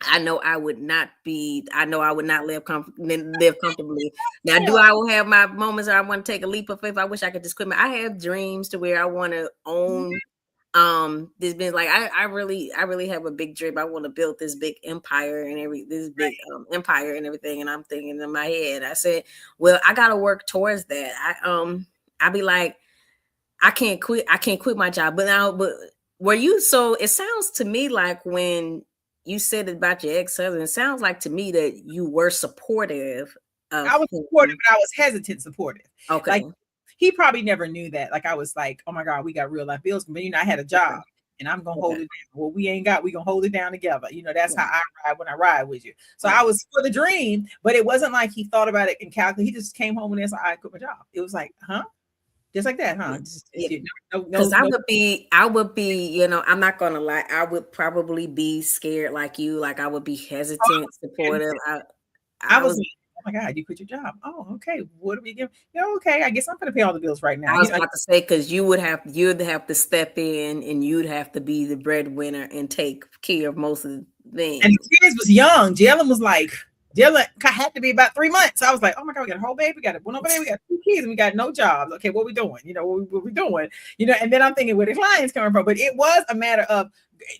I know I would not live comfortably. Now, do I will have my moments where I want to take a leap of faith? I wish I could just quit. I have dreams to where I want to own this business. Like I really have a big dream. I want to build this big empire and empire and everything. And I'm thinking in my head, I said, well, I got to work towards that. I be like, I can't quit my job, but so it sounds to me like when you said about your ex-husband, it sounds like to me that you were supportive. I was supportive, but I was hesitant supportive. Okay. Like he probably never knew that. Like I was like, oh my God, we got real life bills. But I had a job and I'm gonna hold it down. Well, we gonna hold it down together. That's how I ride when I ride with you. So I was for the dream, but it wasn't like he thought about it and calculated. He just came home and said, I quit my job. It was like, huh? Just like that, huh? Because I would be, I'm not gonna lie, I would probably be scared like you. Like I would be hesitant, supportive. I was oh my God, you quit your job. Oh, okay. What do we give? Okay, I guess I'm gonna pay all the bills right now. I was about to say, because you'd have to step in and you'd have to be the breadwinner and take care of most of the things. And the kids was young. Jalen had to be about 3 months. So I was like, oh my God, we got a whole baby. We got one over there. We got 2 kids and we got no jobs. Okay, what we doing? What we doing? And then I'm thinking where the clients coming from. But it was a matter of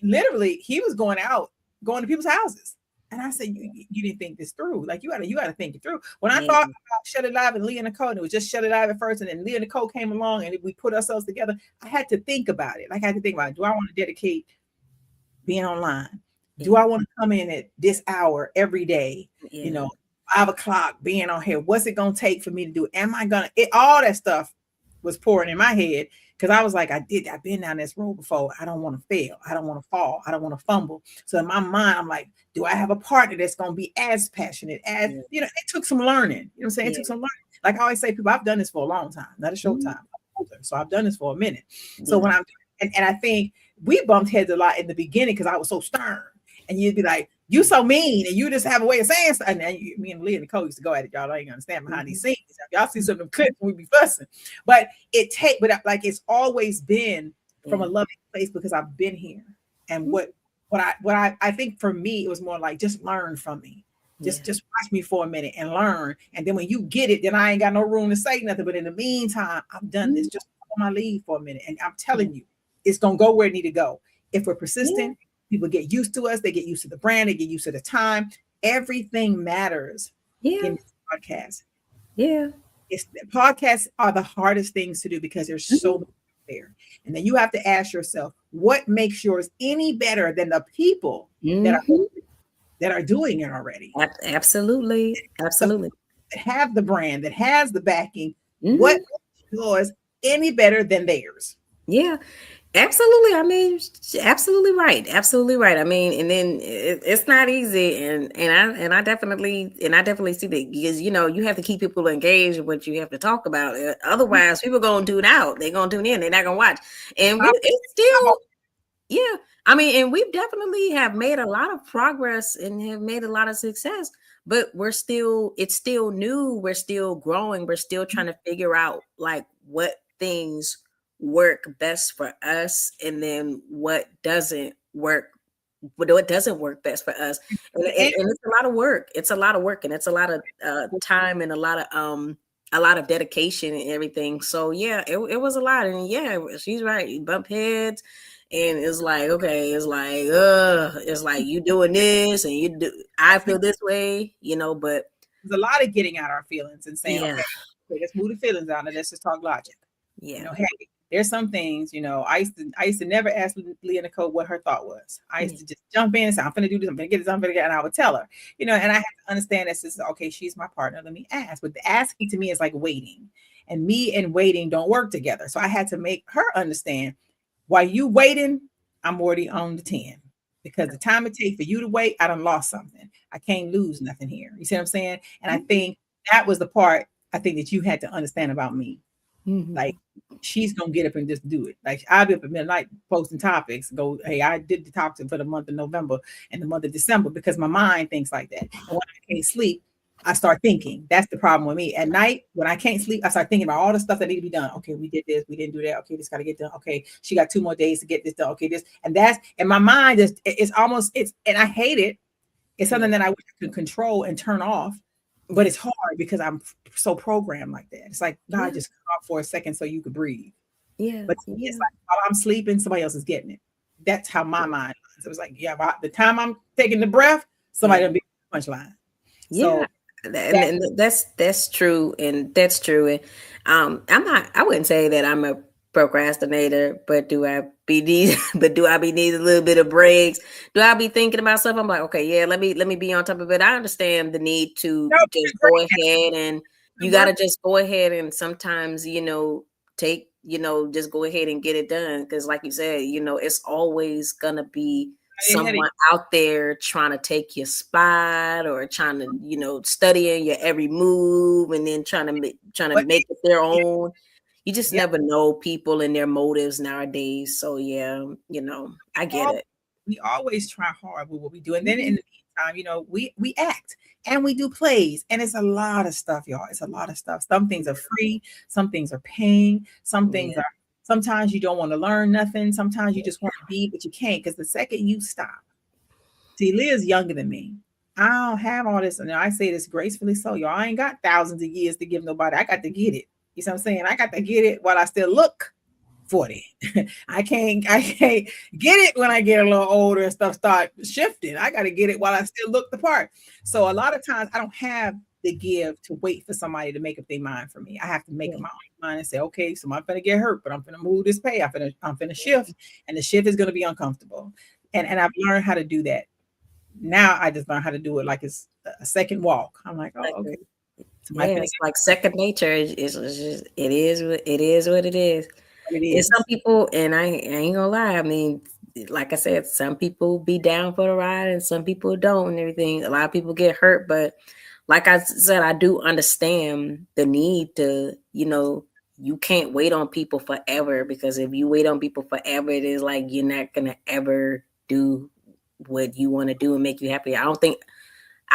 literally he was going out going to people's houses. And I said, you didn't think this through. Like you gotta think it through. When I thought about Shut It Live and Leah Nicole, and it was just Shut It Live at first, and then Leah Nicole came along and we put ourselves together, I had to think about it. Like I had to think about, do I want to dedicate being online? Do I want to come in at this hour every day? You know, 5 o'clock being on here. What's it gonna take for me to do it? Am I gonna all that stuff was pouring in my head. Because I was like, I've been down this road before. I don't want to fail. I don't want to fall. I don't want to fumble. So in my mind, I'm like, do I have a partner that's going to be as passionate as, you know, it took some learning. You know what I'm saying? It took some learning. Like I always say, people, I've done this for a long time, not a short time. So I've done this for a minute. So when I'm, and I think we bumped heads a lot in the beginning because I was so stern. And you'd be like, you so mean, and you just have a way of saying stuff. And then me and Leah and Nicole used to go at it, y'all. I ain't gonna stand behind these scenes. Y'all see some of them clips when we be fussing. But it's always been from a loving place because I've been here. And what I think for me, it was more like just learn from me. Just watch me for a minute and learn. And then when you get it, then I ain't got no room to say nothing. But in the meantime, I've done this. Just on my lead for a minute. And I'm telling you, it's gonna go where it need to go. If we're persistent. People get used to us. They get used to the brand. They get used to the time. Everything matters in this podcast. Podcasts are the hardest things to do because there's so much there. And then you have to ask yourself, what makes yours any better than the people that are doing it already? Absolutely. That have the brand, that has the backing. What makes yours any better than theirs? Yeah. Absolutely. I mean, absolutely right. Absolutely right. I mean, and then it's not easy, and I definitely see that because you know you have to keep people engaged with what you have to talk about. Otherwise, people gonna tune out. They're gonna tune in. They're not gonna watch. And it's still, I mean, and we definitely have made a lot of progress and have made a lot of success. But it's still new. We're still growing. We're still trying to figure out like what things work best for us and then what doesn't work best for us, and it's a lot of work. It's a lot of work, and it's a lot of time and a lot of dedication and everything. So yeah, it was a lot. And yeah, she's right, you bump heads and it's like, okay, it's like you doing this and I feel this way, you know. But there's a lot of getting out our feelings and saying, okay, let's move the feelings out and let's just talk logic. You know, hey, there's some things, you know, I used to never ask Leah Nicole what her thought was. I used to just jump in and say, I'm going to do this, I'm going to get this, I'm going to get it, and I would tell her, you know, and I had to understand that this is, okay, she's my partner, let me ask. But the asking to me is like waiting, and me and waiting don't work together. So I had to make her understand, while you waiting, I'm already on the 10. Because the time it takes for you to wait, I done lost something. I can't lose nothing here. You see what I'm saying? And I think that was the part I think that you had to understand about me. Like, she's gonna get up and just do it. Like, I'll be up at midnight posting topics. Go, hey, I did the topic for the month of November and the month of December because my mind thinks like that. And when I can't sleep, I start thinking. That's the problem with me. At night, when I can't sleep, I start thinking about all the stuff that need to be done. Okay, we did this, we didn't do that. Okay, this got to get done. Okay, she got 2 more days to get this done. Okay, this and my mind is and I hate it. It's something that I wish I could control and turn off. But it's hard because I'm so programmed like that. It's like, God, just come off for a second so you could breathe. But it's like, while I'm sleeping, somebody else is getting it. That's how my mind is. It was like, by the time I'm taking the breath, somebody will be punchline. So and that's true, and that's true. And I wouldn't say that I'm a procrastinator, but do I be needing a little bit of breaks? Do I be thinking about stuff? I'm like, okay, yeah, let me be on top of it. I understand the need to just go ahead, and you got to just go ahead and sometimes, you know, just go ahead and get it done. Because like you said, you know, it's always gonna be someone out there trying to take your spot or trying to, you know, studying your every move and then trying to make it their own. You just never know people and their motives nowadays. So yeah, you know, I get it. We always try hard with what we do. And then in the meantime, you know, we act and we do plays. And it's a lot of stuff, y'all. It's a lot of stuff. Some things are free. Some things are paying. Some things are, sometimes you don't want to learn nothing. Sometimes you just want to be, but you can't, because the second you stop. See, Leah's younger than me. I don't have all this. And I say this gracefully so, y'all. I ain't got thousands of years to give nobody. I got to get it. You see what I'm saying? I got to get it while I still look 40. I can't get it when I get a little older and stuff start shifting. I got to get it while I still look the part. So a lot of times I don't have the give to wait for somebody to make up their mind for me. I have to make up my own mind and say, okay, so I'm gonna get hurt, but I'm gonna move this pay. I'm gonna shift, and the shift is gonna be uncomfortable. And I've learned how to do that. Now I just learned how to do it like it's a second walk. I'm like, oh, okay. Yeah, it's like second nature. It's just, it is what it is. What it is. It And is. some people, and I ain't gonna lie. I mean, like I said, some people be down for the ride, and some people don't, and everything. A lot of people get hurt, but like I said, I do understand the need to, you can't wait on people forever, because if you wait on people forever, it is like you're not gonna ever do what you want to do and make you happy. I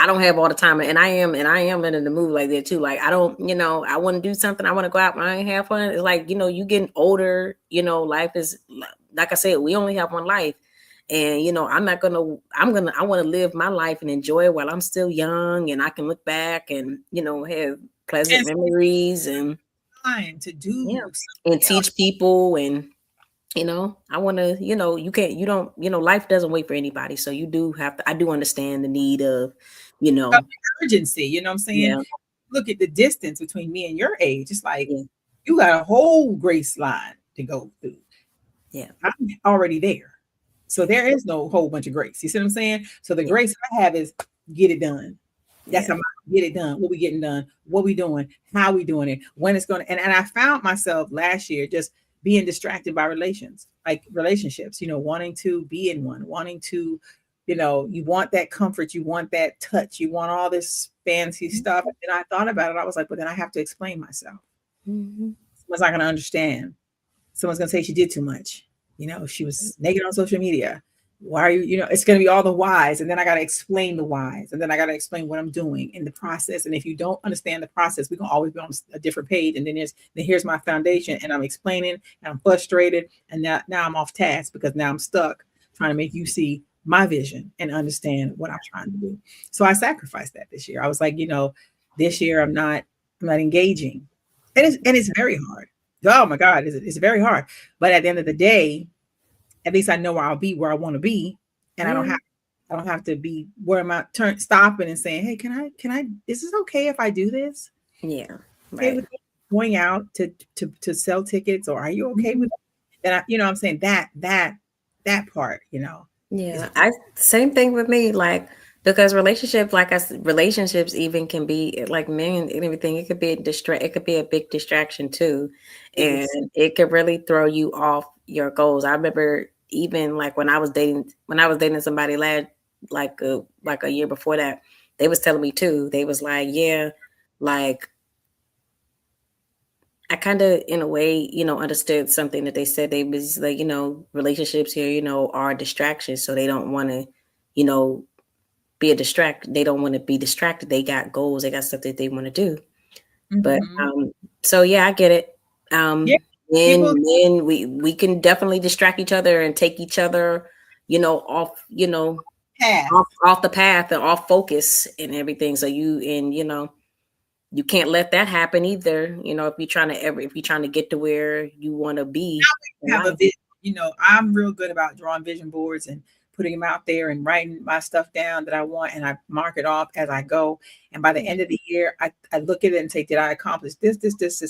don't have all the time, and I am in the mood like that too. Like I don't, I want to do something. I want to go out and have fun. It's like, you getting older, life is, like I said, we only have one life. And, I want to live my life and enjoy it while I'm still young, and I can look back and, have pleasant memories and time to do and teach people. And, I want to, life doesn't wait for anybody. So you do have to, I do understand the need of, urgency. You know what I'm saying? Yeah. Look at the distance between me and your age. It's like you got a whole grace line to go through. Yeah. I'm already there. So there is no whole bunch of grace. You see what I'm saying? So the grace I have is get it done. That's how I get it done. What we getting done? What we doing? How we doing it? When it's going to, and I found myself last year just being distracted by relationships, wanting to be in one, wanting to, you want that comfort, you want that touch, you want all this fancy stuff. And then I thought about it. I was like, but then I have to explain myself. Someone's not going to understand. Someone's going to say she did too much. She was naked on social media. Why are you, it's going to be all the whys. And then I got to explain the whys. And then I got to explain what I'm doing in the process. And if you don't understand the process, we're going to always be on a different page. And then here's my foundation, and I'm explaining, and I'm frustrated. And now I'm off task, because now I'm stuck trying to make you see my vision and understand what I'm trying to do. So I sacrificed that this year. I was like, this year I'm not engaging. And it's very hard. Oh my God, it's very hard. But at the end of the day, at least I know where I'll be, where I want to be. And I don't have to be where am I stopping and saying, hey, can I, is this okay if I do this? Yeah. Okay, Right. with going out to sell tickets, or are you okay with that? I'm saying that part, Yeah. Same thing with me. Like, because relationships even can be like men and everything. It could be it could be a big distraction too. And it could really throw you off your goals. I remember even like when I was dating somebody like a year before that, they was telling me too. They was like, yeah, like I kind of, in a way, understood something that they said. They was like, relationships here, are distractions. So they don't want to, be a distract. They don't want to be distracted. They got goals. They got stuff that they want to do. But so yeah, I get it. Men, we can definitely distract each other and take each other, off, off the path and off focus and everything. So you can't let that happen either. If you're trying to get to where you want to be. Have a vision. I'm real good about drawing vision boards and putting them out there and writing my stuff down that I want, and I mark it off as I go. And by the end of the year, I look at it and say, did I accomplish this,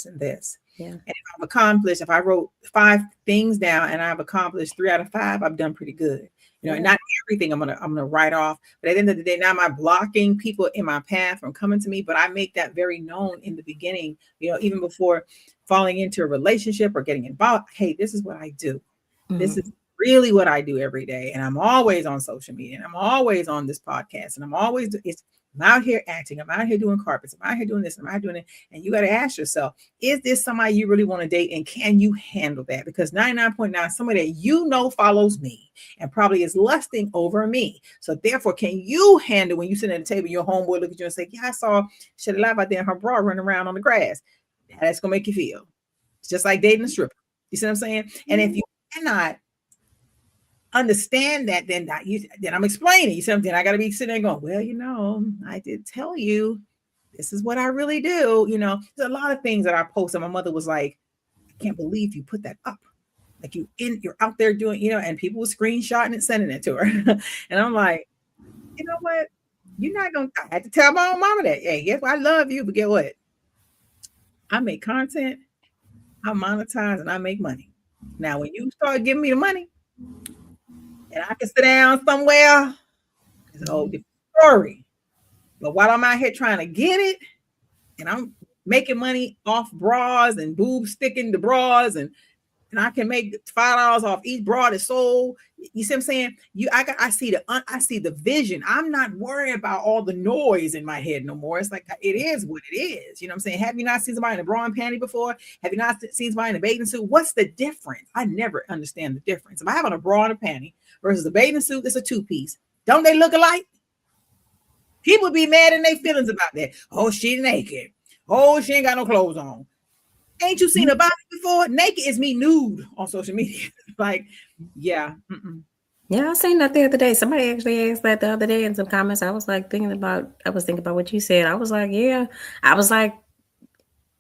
and this? Yeah. And if I wrote 5 things down and I've accomplished 3 out of 5, I've done pretty good. Not everything I'm gonna write off, but at the end of the day, now am I blocking people in my path from coming to me? But I make that very known in the beginning, even before falling into a relationship or getting involved. Hey, this is what I do. This is really what I do every day. And I'm always on social media, and I'm always on this podcast, and I'm out here acting, I'm out here doing carpets, I'm out here doing this, I'm out doing it. And you got to ask yourself, is this somebody you really want to date? And can you handle that? Because 99.9, somebody that follows me and probably is lusting over me. So therefore, can you handle when you sit at the table, your homeboy look at you and say, yeah, I saw Shelly Live out there in her bra running around on the grass. That's going to make you feel. It's just like dating a stripper. You see what I'm saying? And if you cannot understand that, then I'm explaining something. I got to be sitting there going, well, I did tell you this is what I really do. There's a lot of things that I post, and my mother was like, I can't believe you put that up. Like you're out there doing, and people were screenshotting and sending it to her. And I'm like, you know what? You're not going to, I had to tell my own mama that, hey, guess what? I love you, but get what? I make content, I monetize, and I make money. Now, when you start giving me the money and I can sit down somewhere, it's a whole different story. But while I'm out here trying to get it, and I'm making money off bras and boobs sticking to bras, and I can make $5 off each bra that's sold. You see what I'm saying? I see the vision. I'm not worried about all the noise in my head no more. It's like it is what it is. You know what I'm saying? Have you not seen somebody in a bra and panty before? Have you not seen somebody in a bathing suit? What's the difference? I never understand the difference. If I have on a bra and a panty versus a bathing suit, it's a two-piece. Don't they look alike? People be mad in their feelings about that. Oh, she's naked. Oh, she ain't got no clothes on. Ain't you seen a body before? Naked is me nude on social media. Like, yeah. Yeah, I seen that the other day. Somebody actually asked that the other day in some comments. I was thinking about what you said. I was like, yeah. I was like,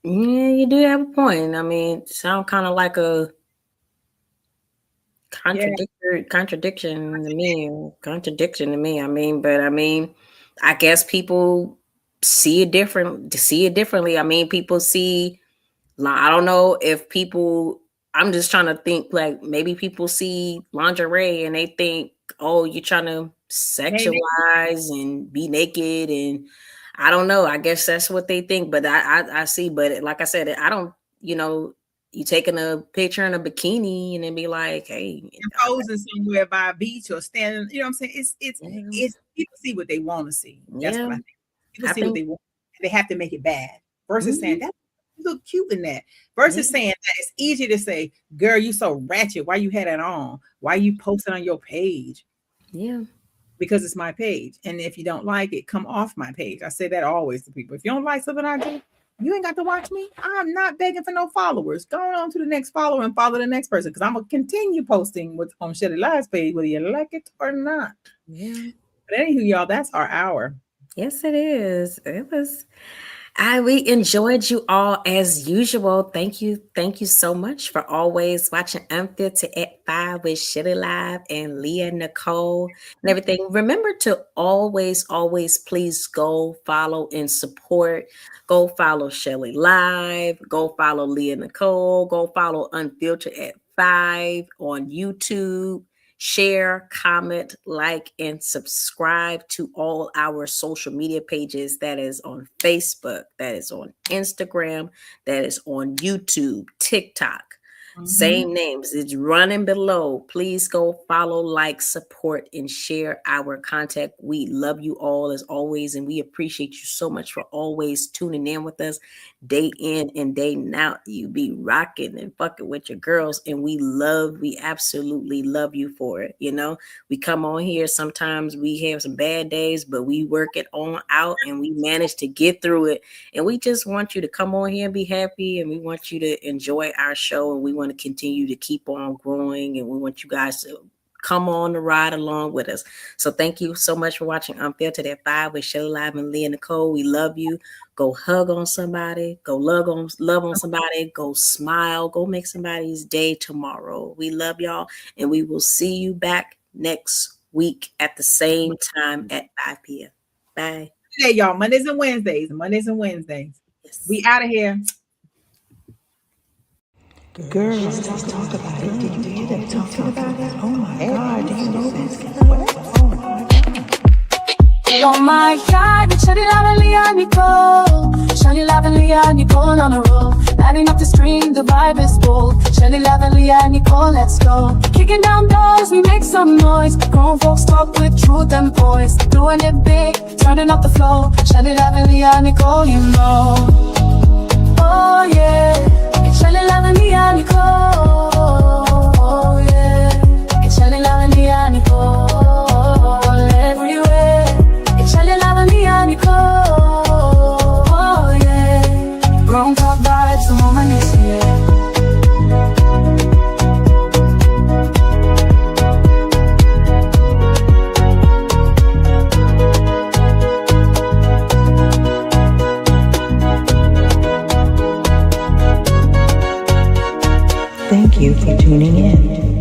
yeah, you do have a point. I mean, it sounds kind of like a contradiction to me. I mean, but I mean, I guess people see it differently. I mean, people see, I don't know if people, I'm just trying to think, like maybe people see lingerie and they think, oh, you're trying to sexualize and be naked, and I don't know. I guess that's what they think, but I see. But like I said, I don't, you taking a picture in a bikini and then be like, hey, you're posing somewhere by a beach or standing, you know what I'm saying? It's people see what they want to see. That's what I think. People see what they want. They have to make it bad versus saying that you look cute in that. Versus saying that it's easy to say, girl, you so ratchet. Why you had that on? Why you posting on your page? Yeah. Because it's my page. And if you don't like it, come off my page. I say that always to people. If you don't like something I do, you ain't got to watch me. I'm not begging for no followers. Go on to the next follower and follow the next person, because I'm going to continue posting what's on Shelly Live's page, whether you like it or not. Yeah. But anywho, y'all, that's our hour. Yes, it is. It was. We enjoyed you all as usual. Thank you so much for always watching Unfiltered at 5 with Shelly Live and Leah Nicole and everything. Remember to always please go follow and support. Go follow Shelly Live. Go follow Leah Nicole. Go follow Unfiltered at 5 on YouTube. Share, comment, like, and subscribe to all our social media pages. That is on Facebook, that is on Instagram, that is on YouTube, TikTok. Same names. It's running below. Please go follow, like, support, and share our content. We love you all as always, and we appreciate you so much for always tuning in with us day in and day out. You be rocking and fucking with your girls, and we absolutely love you for it. We come on here. Sometimes we have some bad days, but we work it on out and we manage to get through it. And we just want you to come on here and be happy, and we want you to enjoy our show, and we want to continue to keep on growing, and we want you guys to come on the ride along with us. So thank you so much for watching Unfiltered at 5 with Shelly Live and Leah Nicole. We love you. Go hug on somebody. Go love on somebody. Go smile. Go make somebody's day tomorrow. We love y'all, and we will see you back next week at the same time at 5 p.m. Bye. Hey, y'all. Mondays and Wednesdays. Yes. We out of here. Girls, let's talk about it. Did you hear that talking about it? Oh my God, do you know this? What? Oh my God. Oh my God, it's Shelly Live and Leah Nicole. Shelly Live and Leah Nicole on a roll. Lighting up the stream, the vibe is bold. Shelly Live and Leah Nicole, let's go. Kicking down doors, we make some noise. Grown folks talk with truth and voice. Doing it big, turning up the flow. Shelly Live and Leah Nicole, you know. Oh yeah, it's Shelly Live and Leah Nicole. Oh yeah, it's Shelly Live and Leah Nicole. Everywhere, it's Shelly Live and Leah Nicole. Oh yeah, grown talk vibes, the moment is here. Thank you for tuning in.